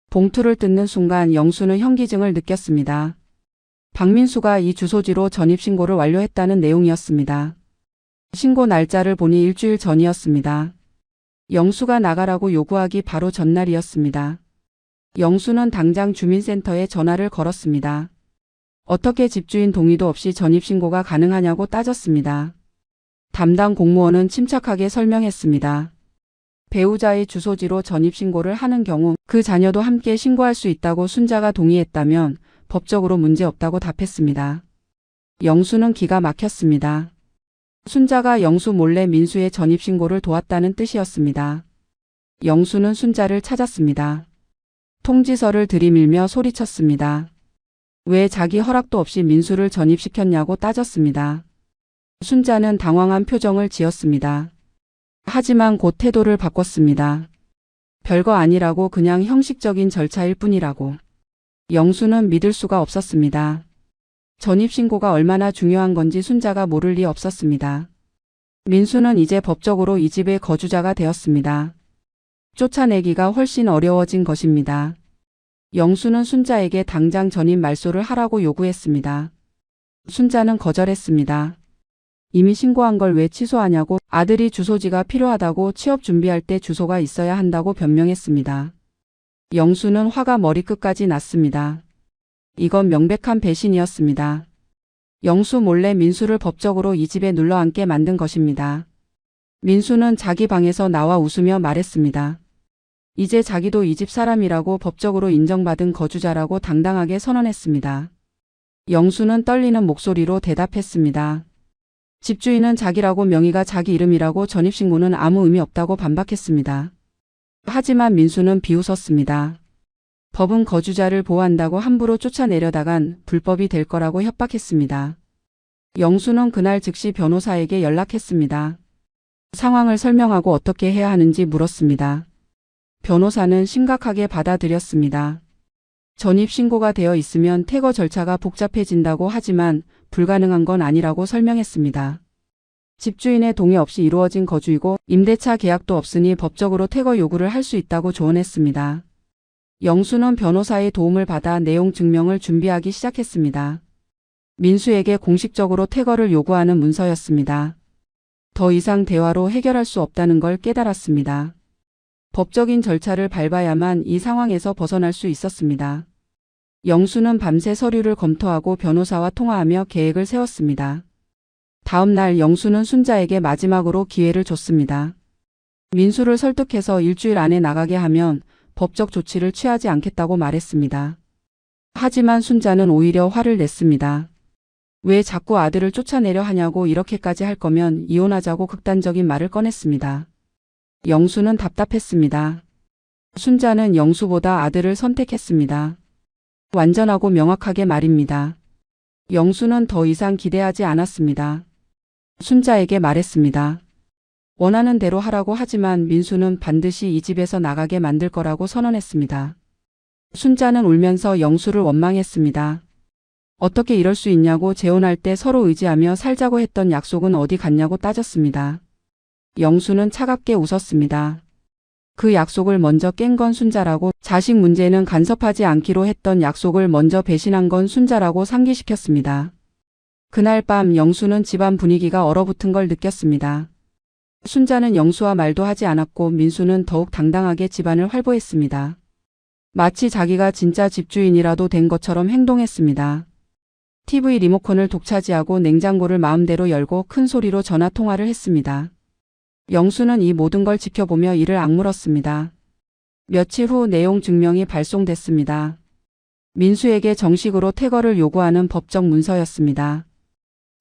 봉투를 뜯는 순간 영수는 현기증을 느꼈습니다. 박민수가 이 주소지로 전입신고를 완료했다는 내용이었습니다. 신고 날짜를 보니 일주일 전이었습니다. 영수가 나가라고 요구하기 바로 전날이었습니다. 영수는 당장 주민센터에 전화를 걸었습니다. 어떻게 집주인 동의도 없이 전입신고가 가능하냐고 따졌습니다. 담당 공무원은 침착하게 설명했습니다. 배우자의 주소지로 전입신고를 하는 경우 그 자녀도 함께 신고할 수 있다고, 순자가 동의했다면 법적으로 문제없다고 답했습니다. 영수는 기가 막혔습니다. 순자가 영수 몰래 민수의 전입신고를 도왔다는 뜻이었습니다. 영수는 순자를 찾았습니다. 통지서를 들이밀며 소리쳤습니다. 왜 자기 허락도 없이 민수를 전입시켰냐고 따졌습니다. 순자는 당황한 표정을 지었습니다. 하지만 곧 태도를 바꿨습니다. 별거 아니라고, 그냥 형식적인 절차일 뿐이라고. 영수는 믿을 수가 없었습니다. 전입신고가 얼마나 중요한 건지 순자가 모를 리 없었습니다. 민수는 이제 법적으로 이 집의 거주자가 되었습니다. 쫓아내기가 훨씬 어려워진 것입니다. 영수는 순자에게 당장 전입 말소를 하라고 요구했습니다. 순자는 거절했습니다. 이미 신고한 걸 왜 취소하냐고, 아들이 주소지가 필요하다고, 취업 준비할 때 주소가 있어야 한다고 변명했습니다. 영수는 화가 머리끝까지 났습니다. 이건 명백한 배신이었습니다. 영수 몰래 민수를 법적으로 이 집에 눌러앉게 만든 것입니다. 민수는 자기 방에서 나와 웃으며 말했습니다. 이제 자기도 이 집 사람이라고, 법적으로 인정받은 거주자라고 당당하게 선언했습니다. 영수는 떨리는 목소리로 대답했습니다. 집주인은 자기라고, 명의가 자기 이름이라고, 전입신고는 아무 의미 없다고 반박했습니다. 하지만 민수는 비웃었습니다. 법은 거주자를 보호한다고 함부로 쫓아내려다간 불법이 될 거라고 협박했습니다. 영수는 그날 즉시 변호사에게 연락했습니다. 상황을 설명하고 어떻게 해야 하는지 물었습니다. 변호사는 심각하게 받아들였습니다. 전입신고가 되어 있으면 퇴거 절차가 복잡해진다고, 하지만 불가능한 건 아니라고 설명했습니다. 집주인의 동의 없이 이루어진 거주이고 임대차 계약도 없으니 법적으로 퇴거 요구를 할 수 있다고 조언했습니다. 영수는 변호사의 도움을 받아 내용 증명을 준비하기 시작했습니다. 민수에게 공식적으로 퇴거를 요구하는 문서였습니다. 더 이상 대화로 해결할 수 없다는 걸 깨달았습니다. 법적인 절차를 밟아야만 이 상황에서 벗어날 수 있었습니다. 영수는 밤새 서류를 검토하고 변호사와 통화하며 계획을 세웠습니다. 다음 날 영수는 순자에게 마지막으로 기회를 줬습니다. 민수를 설득해서 일주일 안에 나가게 하면 법적 조치를 취하지 않겠다고 말했습니다. 하지만 순자는 오히려 화를 냈습니다. 왜 자꾸 아들을 쫓아내려 하냐고, 이렇게까지 할 거면 이혼하자고 극단적인 말을 꺼냈습니다. 영수는 답답했습니다. 순자는 영수보다 아들을 선택했습니다. 완전하고 명확하게 말입니다. 영수는 더 이상 기대하지 않았습니다. 순자에게 말했습니다. 원하는 대로 하라고 하지만 민수는 반드시 이 집에서 나가게 만들 거라고 선언했습니다. 순자는 울면서 영수를 원망했습니다. 어떻게 이럴 수 있냐고 재혼할 때 서로 의지하며 살자고 했던 약속은 어디 갔냐고 따졌습니다. 영수는 차갑게 웃었습니다. 그 약속을 먼저 깬 건 순자라고, 자식 문제는 간섭하지 않기로 했던 약속을 먼저 배신한 건 순자라고 상기시켰습니다. 그날 밤 영수는 집안 분위기가 얼어붙은 걸 느꼈습니다. 순자는 영수와 말도 하지 않았고 민수는 더욱 당당하게 집안을 활보했습니다. 마치 자기가 진짜 집주인이라도 된 것처럼 행동했습니다. TV 리모컨을 독차지하고 냉장고를 마음대로 열고 큰 소리로 전화 통화를 했습니다. 영수는 이 모든 걸 지켜보며 이를 악물었습니다. 며칠 후 내용 증명이 발송됐습니다. 민수에게 정식으로 퇴거를 요구하는 법적 문서였습니다.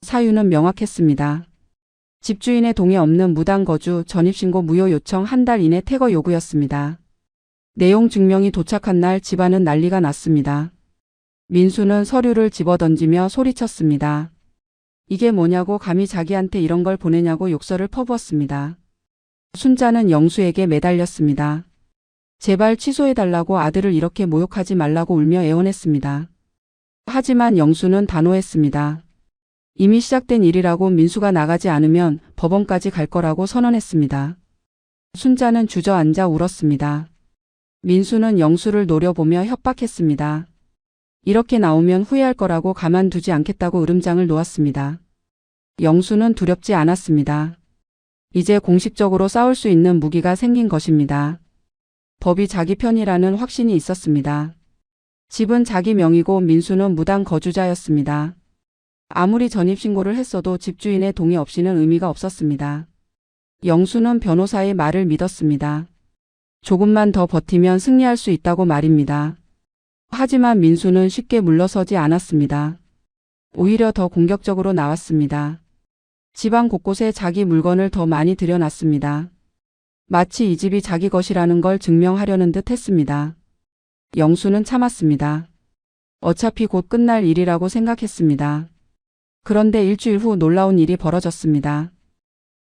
사유는 명확했습니다. 집주인의 동의 없는 무단 거주, 전입신고 무효 요청, 한 달 이내 퇴거 요구였습니다. 내용 증명이 도착한 날 집안은 난리가 났습니다. 민수는 서류를 집어던지며 소리쳤습니다. 이게 뭐냐고, 감히 자기한테 이런 걸 보내냐고 욕설을 퍼부었습니다. 순자는 영수에게 매달렸습니다. 제발 취소해달라고, 아들을 이렇게 모욕하지 말라고 울며 애원했습니다. 하지만 영수는 단호했습니다. 이미 시작된 일이라고, 민수가 나가지 않으면 법원까지 갈 거라고 선언했습니다. 순자는 주저앉아 울었습니다. 민수는 영수를 노려보며 협박했습니다. 이렇게 나오면 후회할 거라고, 가만두지 않겠다고 으름장을 놓았습니다. 영수는 두렵지 않았습니다. 이제 공식적으로 싸울 수 있는 무기가 생긴 것입니다. 법이 자기 편이라는 확신이 있었습니다. 집은 자기 명의고 민수는 무단 거주자였습니다. 아무리 전입신고를 했어도 집주인의 동의 없이는 의미가 없었습니다. 영수는 변호사의 말을 믿었습니다. 조금만 더 버티면 승리할 수 있다고 말입니다. 하지만 민수는 쉽게 물러서지 않았습니다. 오히려 더 공격적으로 나왔습니다. 집안 곳곳에 자기 물건을 더 많이 들여놨습니다. 마치 이 집이 자기 것이라는 걸 증명하려는 듯 했습니다. 영수는 참았습니다. 어차피 곧 끝날 일이라고 생각했습니다. 그런데 일주일 후 놀라운 일이 벌어졌습니다.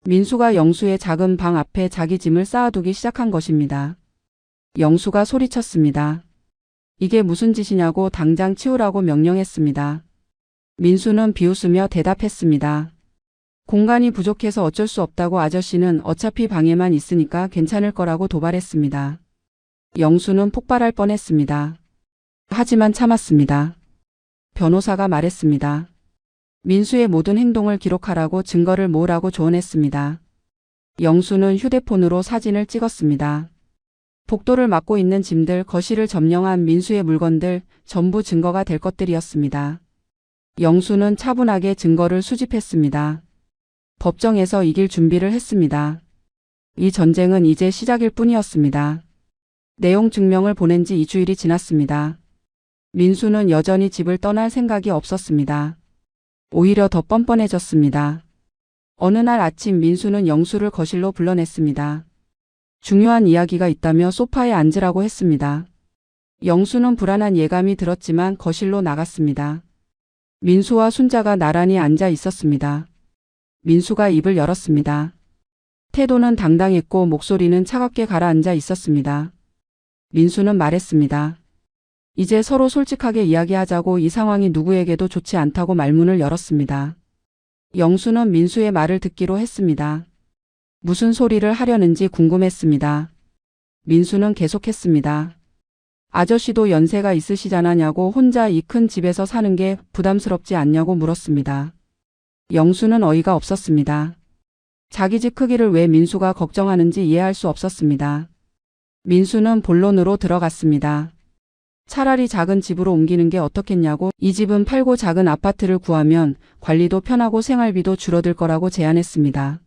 민수가 영수의 작은 방 앞에 자기 짐을 쌓아두기 시작한 것입니다. 영수가 소리쳤습니다. 이게 무슨 짓이냐고, 당장 치우라고 명령했습니다. 민수는 비웃으며 대답했습니다. 공간이 부족해서 어쩔 수 없다고, 아저씨는 어차피 방에만 있으니까 괜찮을 거라고 도발했습니다. 영수는 폭발할 뻔했습니다. 하지만 참았습니다. 변호사가 말했습니다. 민수의 모든 행동을 기록하라고, 증거를 모으라고 조언했습니다. 영수는 휴대폰으로 사진을 찍었습니다. 복도를 막고 있는 짐들, 거실을 점령한 민수의 물건들, 전부 증거가 될 것들이었습니다. 영수는 차분하게 증거를 수집했습니다. 법정에서 이길 준비를 했습니다. 이 전쟁은 이제 시작일 뿐이었습니다. 내용 증명을 보낸 지 2주일이 지났습니다. 민수는 여전히 집을 떠날 생각이 없었습니다. 오히려 더 뻔뻔해졌습니다. 어느 날 아침 민수는 영수를 거실로 불러냈습니다. 중요한 이야기가 있다며 소파에 앉으라고 했습니다. 영수는 불안한 예감이 들었지만 거실로 나갔습니다. 민수와 순자가 나란히 앉아 있었습니다. 민수가 입을 열었습니다. 태도는 당당했고 목소리는 차갑게 가라앉아 있었습니다. 민수는 말했습니다. 이제 서로 솔직하게 이야기하자고, 이 상황이 누구에게도 좋지 않다고 말문을 열었습니다. 영수는 민수의 말을 듣기로 했습니다. 무슨 소리를 하려는지 궁금했습니다. 민수는 계속했습니다. 아저씨도 연세가 있으시잖아냐고, 혼자 이 큰 집에서 사는 게 부담스럽지 않냐고 물었습니다. 영수는 어이가 없었습니다. 자기 집 크기를 왜 민수가 걱정하는지 이해할 수 없었습니다. 민수는 본론으로 들어갔습니다. 차라리 작은 집으로 옮기는 게 어떻겠냐고, 이 집은 팔고 작은 아파트를 구하면 관리도 편하고 생활비도 줄어들 거라고 제안했습니다.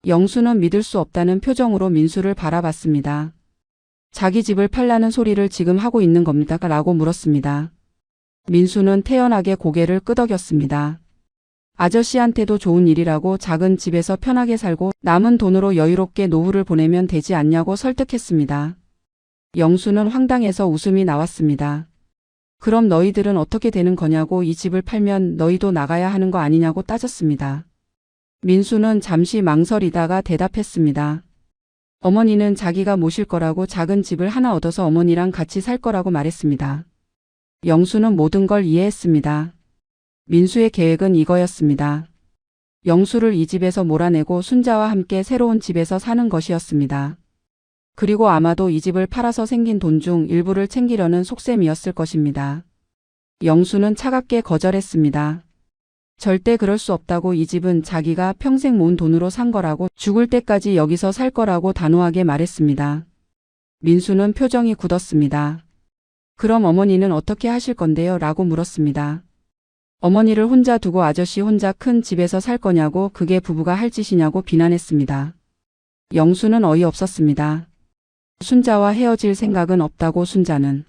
영수는 믿을 수 없다는 표정으로 민수를 바라봤습니다. 자기 집을 팔라는 소리를 지금 하고 있는 겁니까? 라고 물었습니다. 민수는 태연하게 고개를 끄덕였습니다. 아저씨한테도 좋은 일이라고, 작은 집에서 편하게 살고 남은 돈으로 여유롭게 노후를 보내면 되지 않냐고 설득했습니다. 영수는 황당해서 웃음이 나왔습니다. 그럼 너희들은 어떻게 되는 거냐고 이 집을 팔면 너희도 나가야 하는 거 아니냐고 따졌습니다. 민수는 잠시 망설이다가 대답했습니다. 어머니는 자기가 모실 거라고 작은 집을 하나 얻어서 어머니랑 같이 살 거라고 말했습니다. 영수는 모든 걸 이해했습니다. 민수의 계획은 이거였습니다. 영수를 이 집에서 몰아내고 순자와 함께 새로운 집에서 사는 것이었습니다. 그리고 아마도 이 집을 팔아서 생긴 돈 중 일부를 챙기려는 속셈이었을 것입니다. 영수는 차갑게 거절했습니다. 절대 그럴 수 없다고 이 집은 자기가 평생 모은 돈으로 산 거라고 죽을 때까지 여기서 살 거라고 단호하게 말했습니다. 민수는 표정이 굳었습니다. 그럼 어머니는 어떻게 하실 건데요? 라고 물었습니다. 어머니를 혼자 두고 아저씨 혼자 큰 집에서 살 거냐고 그게 부부가 할 짓이냐고 비난했습니다. 영수는 어이없었습니다. 순자와 헤어질 생각은 없다고 순자는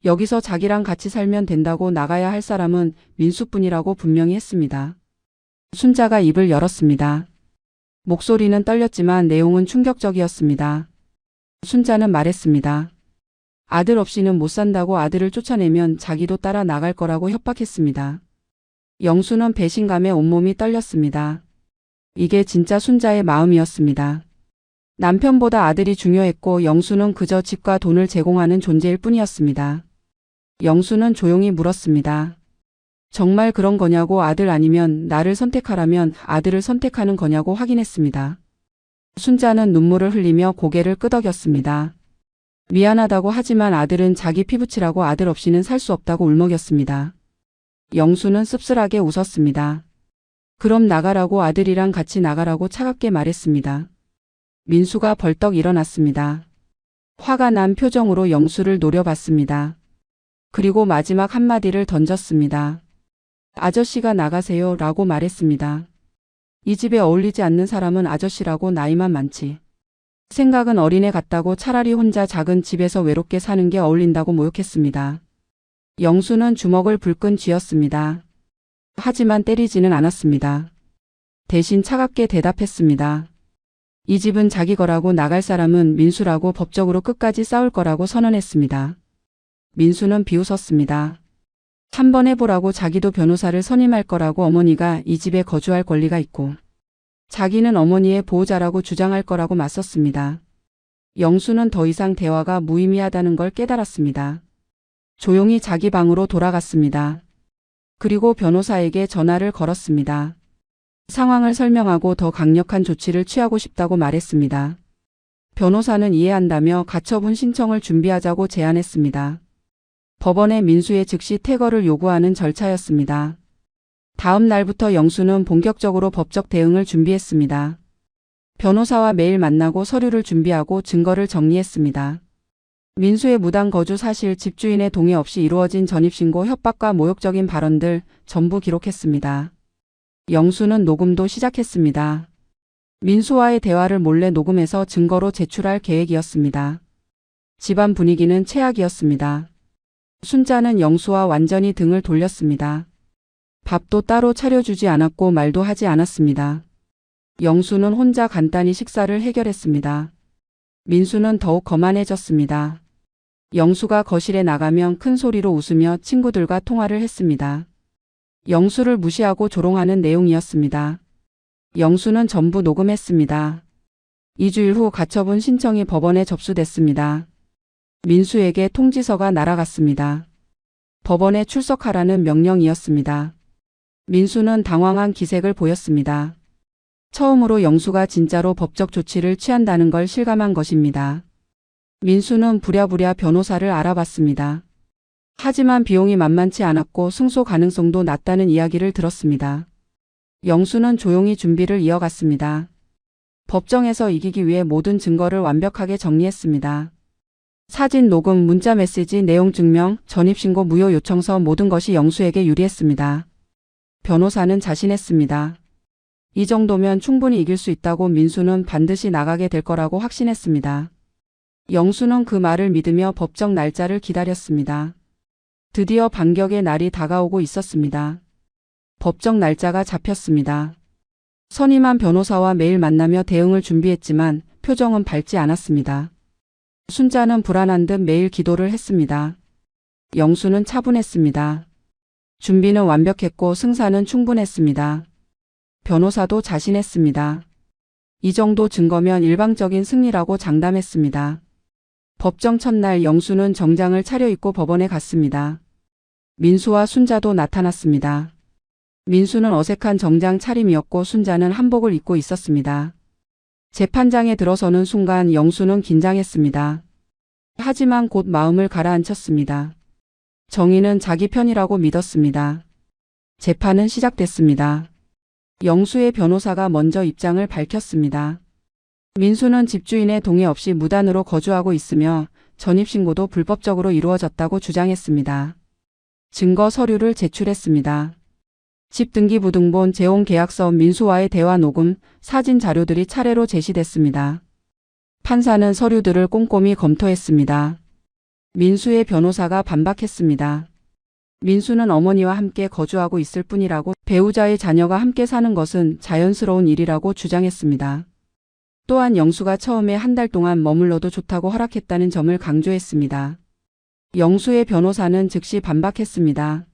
여기서 자기랑 같이 살면 된다고 나가야 할 사람은 민수뿐이라고 분명히 했습니다. 순자가 입을 열었습니다. 목소리는 떨렸지만 내용은 충격적이었습니다. 순자는 말했습니다. 아들 없이는 못 산다고 아들을 쫓아내면 자기도 따라 나갈 거라고 협박했습니다. 영수는 배신감에 온몸이 떨렸습니다. 이게 진짜 순자의 마음이었습니다. 남편보다 아들이 중요했고 영수는 그저 집과 돈을 제공하는 존재일 뿐이었습니다. 영수는 조용히 물었습니다. 정말 그런 거냐고 아들 아니면 나를 선택하라면 아들을 선택하는 거냐고 확인했습니다. 순자는 눈물을 흘리며 고개를 끄덕였습니다. 미안하다고 하지만 아들은 자기 피부치라고 아들 없이는 살 수 없다고 울먹였습니다. 영수는 씁쓸하게 웃었습니다. 그럼 나가라고 아들이랑 같이 나가라고 차갑게 말했습니다. 민수가 벌떡 일어났습니다. 화가 난 표정으로 영수를 노려봤습니다. 그리고 마지막 한마디를 던졌습니다. 아저씨가 나가세요 라고 말했습니다. 이 집에 어울리지 않는 사람은 아저씨라고 나이만 많지. 생각은 어린애 같다고 차라리 혼자 작은 집에서 외롭게 사는 게 어울린다고 모욕했습니다. 영수는 주먹을 불끈 쥐었습니다. 하지만 때리지는 않았습니다. 대신 차갑게 대답했습니다. 이 집은 자기 거라고 나갈 사람은 민수라고 법적으로 끝까지 싸울 거라고 선언했습니다. 민수는 비웃었습니다. 한번 해보라고 자기도 변호사를 선임할 거라고 어머니가 이 집에 거주할 권리가 있고 자기는 어머니의 보호자라고 주장할 거라고 맞섰습니다. 영수는 더 이상 대화가 무의미하다는 걸 깨달았습니다. 조용히 자기 방으로 돌아갔습니다. 그리고 변호사에게 전화를 걸었습니다. 상황을 설명하고 더 강력한 조치를 취하고 싶다고 말했습니다. 변호사는 이해한다며 가처분 신청을 준비하자고 제안했습니다. 법원에 민수의 즉시 퇴거를 요구하는 절차였습니다. 다음 날부터 영수는 본격적으로 법적 대응을 준비했습니다. 변호사와 매일 만나고 서류를 준비하고 증거를 정리했습니다. 민수의 무단 거주 사실, 집주인의 동의 없이 이루어진 전입신고, 협박과 모욕적인 발언들 전부 기록했습니다. 영수는 녹음도 시작했습니다. 민수와의 대화를 몰래 녹음해서 증거로 제출할 계획이었습니다. 집안 분위기는 최악이었습니다. 순자는 영수와 완전히 등을 돌렸습니다. 밥도 따로 차려주지 않았고 말도 하지 않았습니다. 영수는 혼자 간단히 식사를 해결했습니다. 민수는 더욱 거만해졌습니다. 영수가 거실에 나가면 큰 소리로 웃으며 친구들과 통화를 했습니다. 영수를 무시하고 조롱하는 내용이었습니다. 영수는 전부 녹음했습니다. 2주일 후 가처분 신청이 법원에 접수됐습니다. 민수에게 통지서가 날아갔습니다. 법원에 출석하라는 명령이었습니다. 민수는 당황한 기색을 보였습니다. 처음으로 영수가 진짜로 법적 조치를 취한다는 걸 실감한 것입니다. 민수는 부랴부랴 변호사를 알아봤습니다. 하지만 비용이 만만치 않았고 승소 가능성도 낮다는 이야기를 들었습니다. 영수는 조용히 준비를 이어갔습니다. 법정에서 이기기 위해 모든 증거를 완벽하게 정리했습니다. 사진, 녹음, 문자 메시지, 내용 증명, 전입신고, 무효 요청서 모든 것이 영수에게 유리했습니다. 변호사는 자신했습니다. 이 정도면 충분히 이길 수 있다고 민수는 반드시 나가게 될 거라고 확신했습니다. 영수는 그 말을 믿으며 법정 날짜를 기다렸습니다. 드디어 반격의 날이 다가오고 있었습니다. 법정 날짜가 잡혔습니다. 선임한 변호사와 매일 만나며 대응을 준비했지만 표정은 밝지 않았습니다. 순자는 불안한 듯 매일 기도를 했습니다. 영수는 차분했습니다. 준비는 완벽했고 승사는 충분했습니다. 변호사도 자신했습니다. 이 정도 증거면 일방적인 승리라고 장담했습니다. 법정 첫날 영수는 정장을 차려입고 법원에 갔습니다. 민수와 순자도 나타났습니다. 민수는 어색한 정장 차림이었고 순자는 한복을 입고 있었습니다. 재판장에 들어서는 순간 영수는 긴장했습니다. 하지만 곧 마음을 가라앉혔습니다. 정의는 자기 편이라고 믿었습니다. 재판은 시작됐습니다. 영수의 변호사가 먼저 입장을 밝혔습니다. 민수는 집주인의 동의 없이 무단으로 거주하고 있으며 전입신고도 불법적으로 이루어졌다고 주장했습니다. 증거 서류를 제출했습니다. 집등기부등본, 재혼계약서, 민수와의 대화 녹음, 사진 자료들이 차례로 제시됐습니다. 판사는 서류들을 꼼꼼히 검토했습니다. 민수의 변호사가 반박했습니다. 민수는 어머니와 함께 거주하고 있을 뿐이라고, 배우자의 자녀가 함께 사는 것은 자연스러운 일이라고 주장했습니다. 또한 영수가 처음에 한 달 동안 머물러도 좋다고 허락했다는 점을 강조했습니다. 영수의 변호사는 즉시 반박했습니다.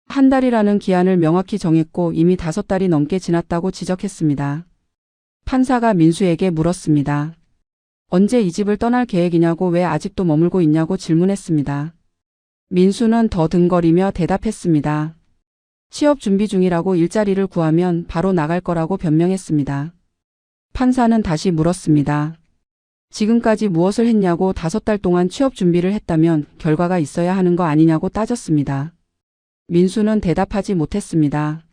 한 달이라는 기한을 명확히 정했고 이미 5달이 넘게 지났다고 지적했습니다. 판사가 민수에게 물었습니다. 언제 이 집을 떠날 계획이냐고, 왜 아직도 머물고 있냐고 질문했습니다. 민수는 더듬거리며 대답했습니다. 취업 준비 중이라고, 일자리를 구하면 바로 나갈 거라고 변명했습니다. 판사는 다시 물었습니다. 지금까지 무엇을 했냐고, 5달 동안 취업 준비를 했다면 결과가 있어야 하는 거 아니냐고 따졌습니다. 민수는 대답하지 못했습니다.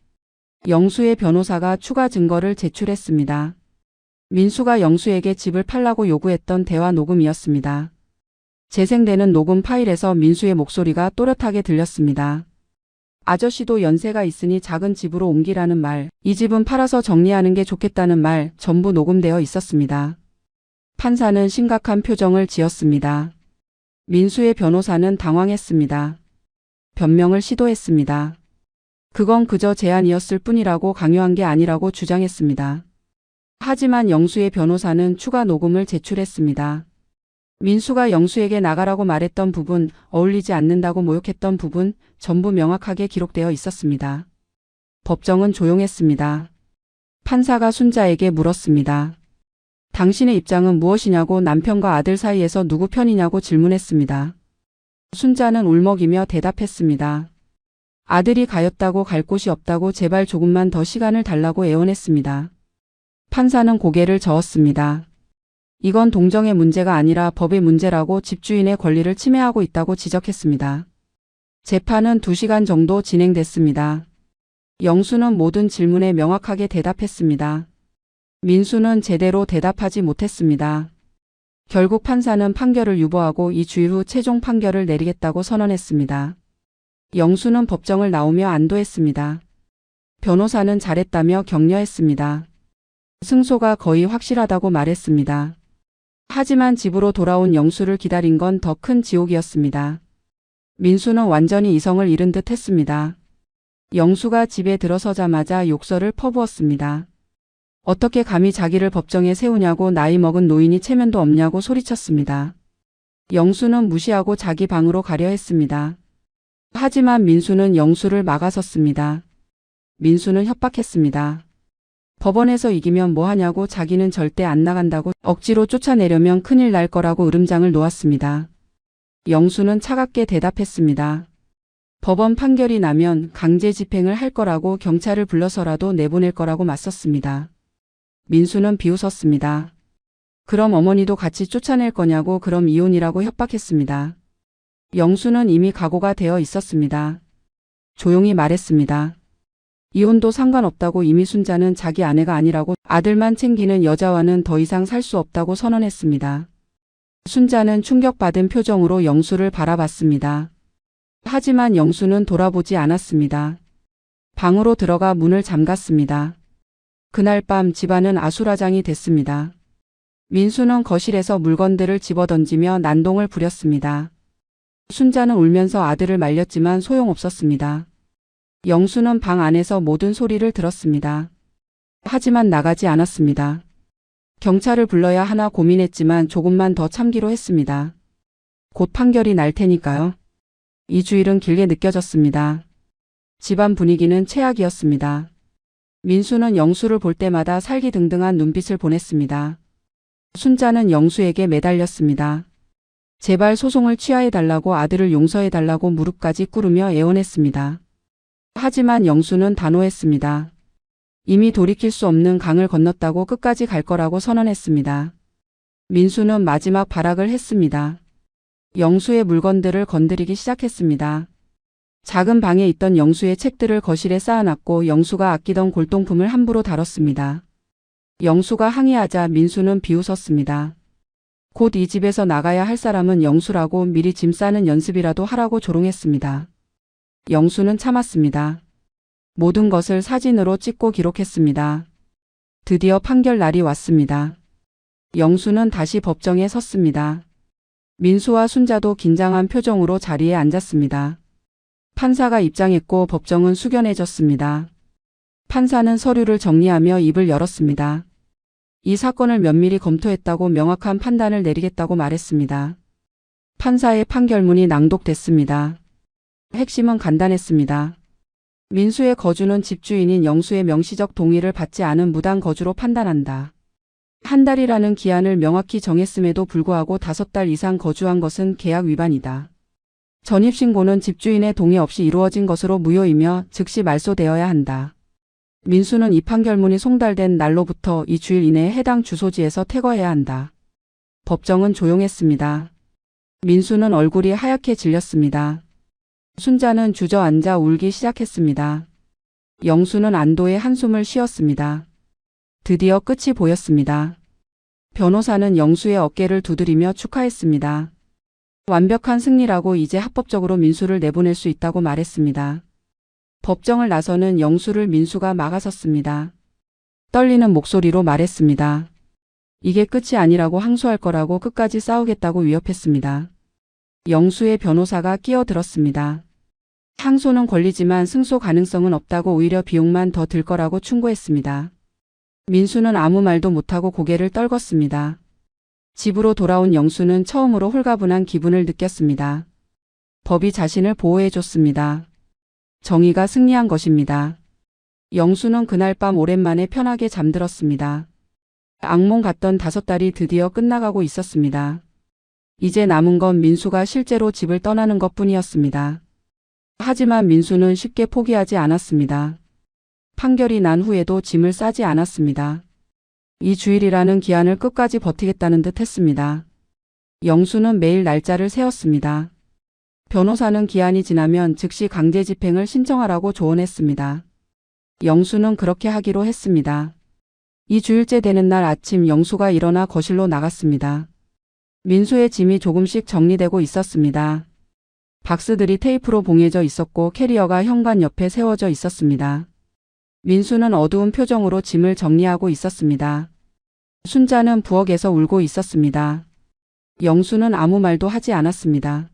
영수의 변호사가 추가 증거를 제출했습니다. 민수가 영수에게 집을 팔라고 요구했던 대화 녹음이었습니다. 재생되는 녹음 파일에서 민수의 목소리가 또렷하게 들렸습니다. 아저씨도 연세가 있으니 작은 집으로 옮기라는 말, 이 집은 팔아서 정리하는 게 좋겠다는 말, 전부 녹음되어 있었습니다. 판사는 심각한 표정을 지었습니다. 민수의 변호사는 당황했습니다. 변명을 시도했습니다. 그건 그저 제안이었을 뿐이라고, 강요한 게 아니라고 주장했습니다. 하지만 영수의 변호사는 추가 녹음을 제출했습니다. 민수가 영수에게 나가라고 말했던 부분, 어울리지 않는다고 모욕했던 부분, 전부 명확하게 기록되어 있었습니다. 법정은 조용했습니다. 판사가 순자에게 물었습니다. 당신의 입장은 무엇이냐고, 남편과 아들 사이에서 누구 편이냐고 질문했습니다. 순자는 울먹이며 대답했습니다. 아들이 가였다고, 갈 곳이 없다고, 제발 조금만 더 시간을 달라고 애원했습니다. 판사는 고개를 저었습니다. 이건 동정의 문제가 아니라 법의 문제라고, 집주인의 권리를 침해하고 있다고 지적했습니다. 재판은 2시간 정도 진행됐습니다. 영수는 모든 질문에 명확하게 대답했습니다. 민수는 제대로 대답하지 못했습니다. 결국 판사는 판결을 유보하고 이 주일 후 최종 판결을 내리겠다고 선언했습니다. 영수는 법정을 나오며 안도했습니다. 변호사는 잘했다며 격려했습니다. 승소가 거의 확실하다고 말했습니다. 하지만 집으로 돌아온 영수를 기다린 건 더 큰 지옥이었습니다. 민수는 완전히 이성을 잃은 듯 했습니다. 영수가 집에 들어서자마자 욕설을 퍼부었습니다. 어떻게 감히 자기를 법정에 세우냐고, 나이 먹은 노인이 체면도 없냐고 소리쳤습니다. 영수는 무시하고 자기 방으로 가려 했습니다. 하지만 민수는 영수를 막아섰습니다. 민수는 협박했습니다. 법원에서 이기면 뭐하냐고, 자기는 절대 안 나간다고, 억지로 쫓아내려면 큰일 날 거라고 으름장을 놓았습니다. 영수는 차갑게 대답했습니다. 법원 판결이 나면 강제 집행을 할 거라고, 경찰을 불러서라도 내보낼 거라고 맞섰습니다. 민수는 비웃었습니다. 그럼 어머니도 같이 쫓아낼 거냐고, 그럼 이혼이라고 협박했습니다. 영수는 이미 각오가 되어 있었습니다. 조용히 말했습니다. 이혼도 상관없다고, 이미 순자는 자기 아내가 아니라고, 아들만 챙기는 여자와는 더 이상 살 수 없다고 선언했습니다. 순자는 충격받은 표정으로 영수를 바라봤습니다. 하지만 영수는 돌아보지 않았습니다. 방으로 들어가 문을 잠갔습니다. 그날 밤 집안은 아수라장이 됐습니다. 민수는 거실에서 물건들을 집어던지며 난동을 부렸습니다. 순자는 울면서 아들을 말렸지만 소용없었습니다. 영수는 방 안에서 모든 소리를 들었습니다. 하지만 나가지 않았습니다. 경찰을 불러야 하나 고민했지만 조금만 더 참기로 했습니다. 곧 판결이 날 테니까요. 이 주일은 길게 느껴졌습니다. 집안 분위기는 최악이었습니다. 민수는 영수를 볼 때마다 살기등등한 눈빛을 보냈습니다. 순자는 영수에게 매달렸습니다. 제발 소송을 취하해달라고, 아들을 용서해달라고 무릎까지 꿇으며 애원했습니다. 하지만 영수는 단호했습니다. 이미 돌이킬 수 없는 강을 건넜다고 끝까지 갈 거라고 선언했습니다. 민수는 마지막 발악을 했습니다. 영수의 물건들을 건드리기 시작했습니다. 작은 방에 있던 영수의 책들을 거실에 쌓아놨고 영수가 아끼던 골동품을 함부로 다뤘습니다. 영수가 항의하자 민수는 비웃었습니다. 곧 이 집에서 나가야 할 사람은 영수라고, 미리 짐 싸는 연습이라도 하라고 조롱했습니다. 영수는 참았습니다. 모든 것을 사진으로 찍고 기록했습니다. 드디어 판결 날이 왔습니다. 영수는 다시 법정에 섰습니다. 민수와 순자도 긴장한 표정으로 자리에 앉았습니다. 판사가 입장했고 법정은 숙연해졌습니다. 판사는 서류를 정리하며 입을 열었습니다. 이 사건을 면밀히 검토했다고 명확한 판단을 내리겠다고 말했습니다. 판사의 판결문이 낭독됐습니다. 핵심은 간단했습니다. 민수의 거주는 집주인인 영수의 명시적 동의를 받지 않은 무단 거주로 판단한다. 한 달이라는 기한을 명확히 정했음에도 불구하고 5달 이상 거주한 것은 계약 위반이다. 전입신고는 집주인의 동의 없이 이루어진 것으로 무효이며 즉시 말소되어야 한다. 민수는 이 판결문이 송달된 날로부터 2주일 이내에 해당 주소지에서 퇴거해야 한다. 법정은 조용했습니다. 민수는 얼굴이 하얗게 질렸습니다. 순자는 주저앉아 울기 시작했습니다. 영수는 안도의 한숨을 쉬었습니다. 드디어 끝이 보였습니다. 변호사는 영수의 어깨를 두드리며 축하했습니다. 완벽한 승리라고, 이제 합법적으로 민수를 내보낼 수 있다고 말했습니다. 법정을 나서는 영수를 민수가 막아섰습니다. 떨리는 목소리로 말했습니다. 이게 끝이 아니라고, 항소할 거라고, 끝까지 싸우겠다고 위협했습니다. 영수의 변호사가 끼어들었습니다. 항소는 권리지만 승소 가능성은 없다고, 오히려 비용만 더 들 거라고 충고했습니다. 민수는 아무 말도 못하고 고개를 떨궜습니다. 집으로 돌아온 영수는 처음으로 홀가분한 기분을 느꼈습니다. 법이 자신을 보호해줬습니다. 정의가 승리한 것입니다. 영수는 그날 밤 오랜만에 편하게 잠들었습니다. 악몽 같던 5달이 드디어 끝나가고 있었습니다. 이제 남은 건 민수가 실제로 집을 떠나는 것뿐이었습니다. 하지만 민수는 쉽게 포기하지 않았습니다. 판결이 난 후에도 짐을 싸지 않았습니다. 이 주일이라는 기한을 끝까지 버티겠다는 듯 했습니다. 영수는 매일 날짜를 세웠습니다. 변호사는 기한이 지나면 즉시 강제 집행을 신청하라고 조언했습니다. 영수는 그렇게 하기로 했습니다. 이 주일째 되는 날 아침 영수가 일어나 거실로 나갔습니다. 민수의 짐이 조금씩 정리되고 있었습니다. 박스들이 테이프로 봉해져 있었고 캐리어가 현관 옆에 세워져 있었습니다. 민수는 어두운 표정으로 짐을 정리하고 있었습니다. 순자는 부엌에서 울고 있었습니다. 영수는 아무 말도 하지 않았습니다.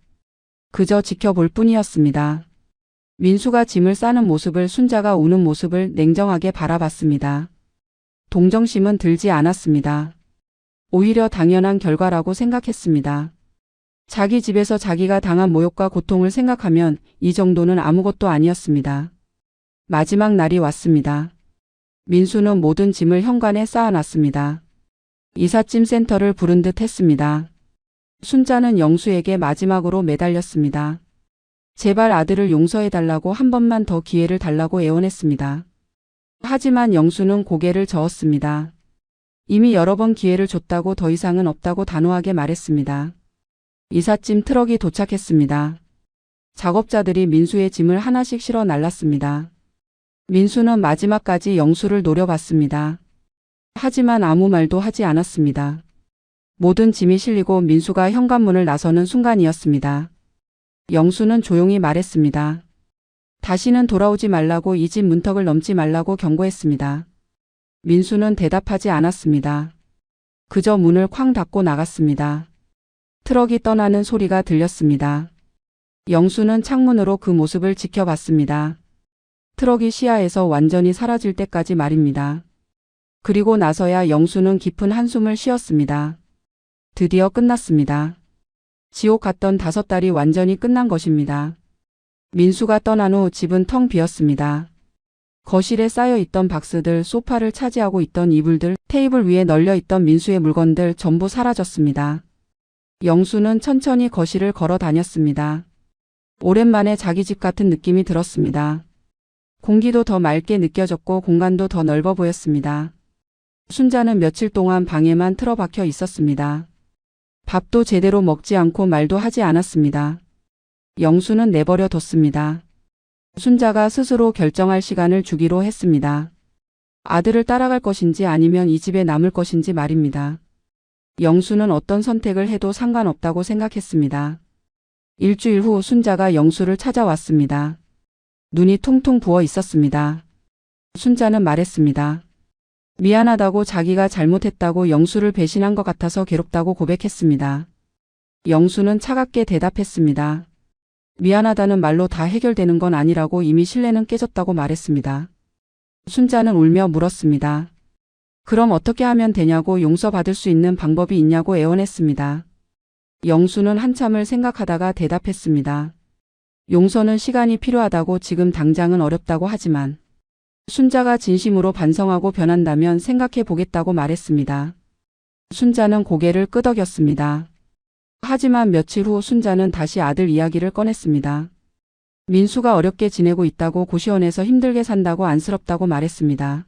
그저 지켜볼 뿐이었습니다. 민수가 짐을 싸는 모습을, 순자가 우는 모습을 냉정하게 바라봤습니다. 동정심은 들지 않았습니다. 오히려 당연한 결과라고 생각했습니다. 자기 집에서 자기가 당한 모욕과 고통을 생각하면 이 정도는 아무것도 아니었습니다. 마지막 날이 왔습니다. 민수는 모든 짐을 현관에 쌓아놨습니다. 이삿짐 센터를 부른 듯 했습니다. 순자는 영수에게 마지막으로 매달렸습니다. 제발 아들을 용서해달라고, 한 번만 더 기회를 달라고 애원했습니다. 하지만 영수는 고개를 저었습니다. 이미 여러 번 기회를 줬다고, 더 이상은 없다고 단호하게 말했습니다. 이삿짐 트럭이 도착했습니다. 작업자들이 민수의 짐을 하나씩 실어 날랐습니다. 민수는 마지막까지 영수를 노려봤습니다. 하지만 아무 말도 하지 않았습니다. 모든 짐이 실리고 민수가 현관문을 나서는 순간이었습니다. 영수는 조용히 말했습니다. 다시는 돌아오지 말라고, 이 집 문턱을 넘지 말라고 경고했습니다. 민수는 대답하지 않았습니다. 그저 문을 쾅 닫고 나갔습니다. 트럭이 떠나는 소리가 들렸습니다. 영수는 창문으로 그 모습을 지켜봤습니다. 트럭이 시야에서 완전히 사라질 때까지 말입니다. 그리고 나서야 영수는 깊은 한숨을 쉬었습니다. 드디어 끝났습니다. 지옥 같던 5달이 완전히 끝난 것입니다. 민수가 떠난 후 집은 텅 비었습니다. 거실에 쌓여있던 박스들, 소파를 차지하고 있던 이불들, 테이블 위에 널려있던 민수의 물건들 전부 사라졌습니다. 영수는 천천히 거실을 걸어 다녔습니다. 오랜만에 자기 집 같은 느낌이 들었습니다. 공기도 더 맑게 느껴졌고 공간도 더 넓어 보였습니다. 순자는 며칠 동안 방에만 틀어박혀 있었습니다. 밥도 제대로 먹지 않고 말도 하지 않았습니다. 영수는 내버려 뒀습니다. 순자가 스스로 결정할 시간을 주기로 했습니다. 아들을 따라갈 것인지 아니면 이 집에 남을 것인지 말입니다. 영수는 어떤 선택을 해도 상관없다고 생각했습니다. 일주일 후 순자가 영수를 찾아왔습니다. 눈이 퉁퉁 부어 있었습니다. 순자는 말했습니다. 미안하다고, 자기가 잘못했다고, 영수를 배신한 것 같아서 괴롭다고 고백했습니다. 영수는 차갑게 대답했습니다. 미안하다는 말로 다 해결되는 건 아니라고, 이미 신뢰는 깨졌다고 말했습니다. 순자는 울며 물었습니다. 그럼 어떻게 하면 되냐고, 용서받을 수 있는 방법이 있냐고 애원했습니다. 영수는 한참을 생각하다가 대답했습니다. 용서는 시간이 필요하다고, 지금 당장은 어렵다고 하지만 순자가 진심으로 반성하고 변한다면 생각해 보겠다고 말했습니다. 순자는 고개를 끄덕였습니다. 하지만 며칠 후 순자는 다시 아들 이야기를 꺼냈습니다. 민수가 어렵게 지내고 있다고, 고시원에서 힘들게 산다고, 안쓰럽다고 말했습니다.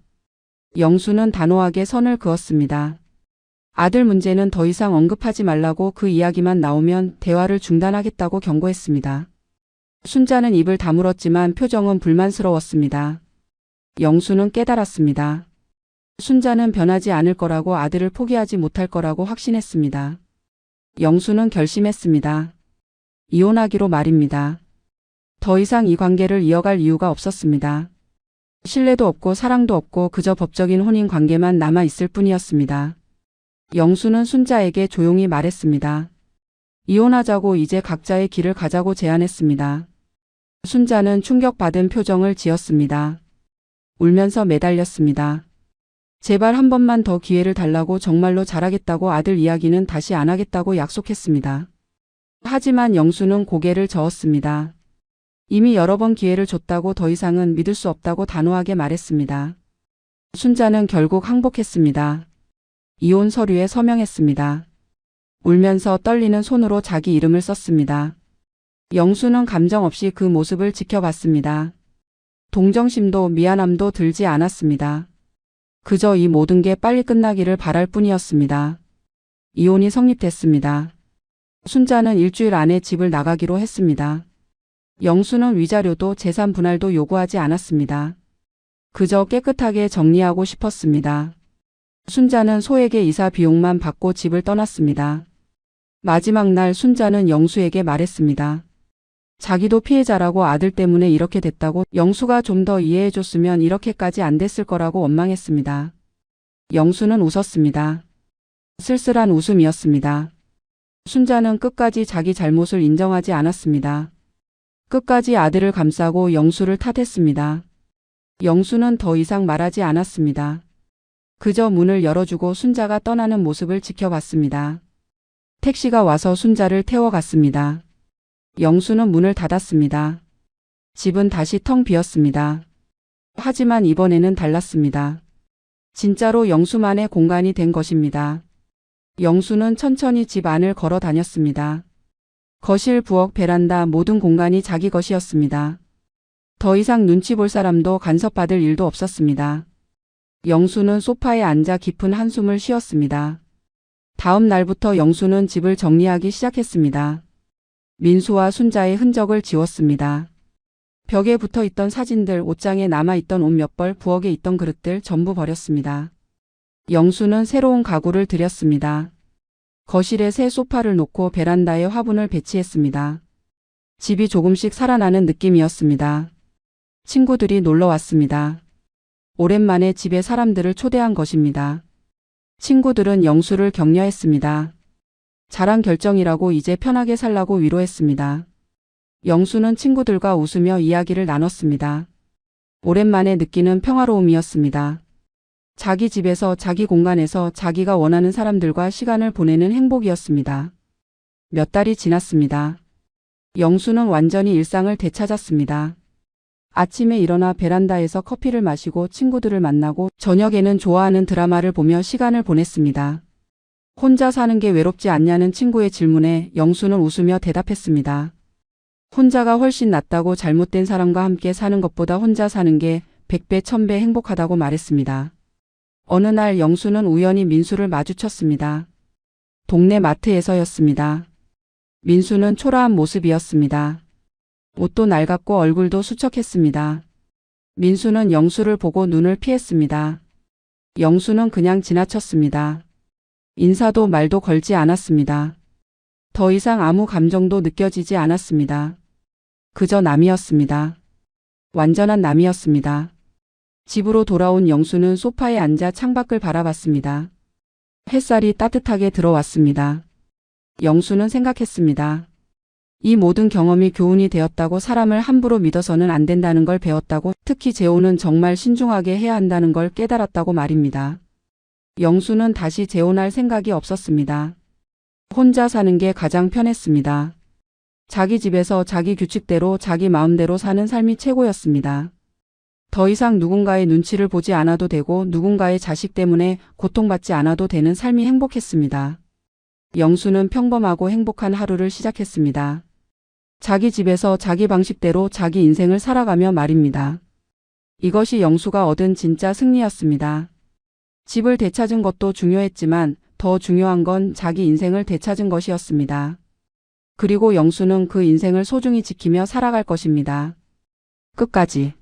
영수는 단호하게 선을 그었습니다. 아들 문제는 더 이상 언급하지 말라고, 그 이야기만 나오면 대화를 중단하겠다고 경고했습니다. 순자는 입을 다물었지만 표정은 불만스러웠습니다. 영수는 깨달았습니다. 순자는 변하지 않을 거라고, 아들을 포기하지 못할 거라고 확신했습니다. 영수는 결심했습니다. 이혼하기로 말입니다. 더 이상 이 관계를 이어갈 이유가 없었습니다. 신뢰도 없고 사랑도 없고 그저 법적인 혼인 관계만 남아 있을 뿐이었습니다. 영수는 순자에게 조용히 말했습니다. 이혼하자고, 이제 각자의 길을 가자고 제안했습니다. 순자는 충격받은 표정을 지었습니다. 울면서 매달렸습니다. 제발 한 번만 더 기회를 달라고, 정말로 잘하겠다고, 아들 이야기는 다시 안 하겠다고 약속했습니다. 하지만 영수는 고개를 저었습니다. 이미 여러 번 기회를 줬다고, 더 이상은 믿을 수 없다고 단호하게 말했습니다. 순자는 결국 항복했습니다. 이혼 서류에 서명했습니다. 울면서 떨리는 손으로 자기 이름을 썼습니다. 영수는 감정 없이 그 모습을 지켜봤습니다. 동정심도 미안함도 들지 않았습니다. 그저 이 모든 게 빨리 끝나기를 바랄 뿐이었습니다. 이혼이 성립됐습니다. 순자는 일주일 안에 집을 나가기로 했습니다. 영수는 위자료도 재산 분할도 요구하지 않았습니다. 그저 깨끗하게 정리하고 싶었습니다. 순자는 소에게 이사 비용만 받고 집을 떠났습니다. 마지막 날 순자는 영수에게 말했습니다. 자기도 피해자라고, 아들 때문에 이렇게 됐다고, 영수가 좀 더 이해해줬으면 이렇게까지 안 됐을 거라고 원망했습니다. 영수는 웃었습니다. 쓸쓸한 웃음이었습니다. 순자는 끝까지 자기 잘못을 인정하지 않았습니다. 끝까지 아들을 감싸고 영수를 탓했습니다. 영수는 더 이상 말하지 않았습니다. 그저 문을 열어주고 순자가 떠나는 모습을 지켜봤습니다. 택시가 와서 순자를 태워갔습니다. 영수는 문을 닫았습니다. 집은 다시 텅 비었습니다. 하지만 이번에는 달랐습니다. 진짜로 영수만의 공간이 된 것입니다. 영수는 천천히 집 안을 걸어 다녔습니다. 거실, 부엌, 베란다 모든 공간이 자기 것이었습니다. 더 이상 눈치 볼 사람도 간섭받을 일도 없었습니다. 영수는 소파에 앉아 깊은 한숨을 쉬었습니다. 다음 날부터 영수는 집을 정리하기 시작했습니다. 민수와 순자의 흔적을 지웠습니다. 벽에 붙어있던 사진들, 옷장에 남아있던 옷 몇 벌, 부엌에 있던 그릇들 전부 버렸습니다. 영수는 새로운 가구를 들였습니다. 거실에 새 소파를 놓고 베란다에 화분을 배치했습니다. 집이 조금씩 살아나는 느낌이었습니다. 친구들이 놀러 왔습니다. 오랜만에 집에 사람들을 초대한 것입니다. 친구들은 영수를 격려했습니다. 잘한 결정이라고, 이제 편하게 살라고 위로했습니다. 영수는 친구들과 웃으며 이야기를 나눴습니다. 오랜만에 느끼는 평화로움이었습니다. 자기 집에서, 자기 공간에서 자기가 원하는 사람들과 시간을 보내는 행복이었습니다. 몇 달이 지났습니다. 영수는 완전히 일상을 되찾았습니다. 아침에 일어나 베란다에서 커피를 마시고 친구들을 만나고 저녁에는 좋아하는 드라마를 보며 시간을 보냈습니다. 혼자 사는 게 외롭지 않냐는 친구의 질문에 영수는 웃으며 대답했습니다. 혼자가 훨씬 낫다고 잘못된 사람과 함께 사는 것보다 혼자 사는 게 100배, 1000배 행복하다고 말했습니다. 어느 날 영수는 우연히 민수를 마주쳤습니다. 동네 마트에서였습니다. 민수는 초라한 모습이었습니다. 옷도 낡았고 얼굴도 수척했습니다. 민수는 영수를 보고 눈을 피했습니다. 영수는 그냥 지나쳤습니다. 인사도 말도 걸지 않았습니다. 더 이상 아무 감정도 느껴지지 않았습니다. 그저 남이었습니다. 완전한 남이었습니다. 집으로 돌아온 영수는 소파에 앉아 창밖을 바라봤습니다. 햇살이 따뜻하게 들어왔습니다. 영수는 생각했습니다. 이 모든 경험이 교훈이 되었다고, 사람을 함부로 믿어서는 안 된다는 걸 배웠다고, 특히 재혼은 정말 신중하게 해야 한다는 걸 깨달았다고 말입니다. 영수는 다시 재혼할 생각이 없었습니다. 혼자 사는 게 가장 편했습니다. 자기 집에서 자기 규칙대로 자기 마음대로 사는 삶이 최고였습니다. 더 이상 누군가의 눈치를 보지 않아도 되고 누군가의 자식 때문에 고통받지 않아도 되는 삶이 행복했습니다. 영수는 평범하고 행복한 하루를 시작했습니다. 자기 집에서 자기 방식대로 자기 인생을 살아가며 말입니다. 이것이 영수가 얻은 진짜 승리였습니다. 집을 되찾은 것도 중요했지만 더 중요한 건 자기 인생을 되찾은 것이었습니다. 그리고 영수는 그 인생을 소중히 지키며 살아갈 것입니다. 끝까지.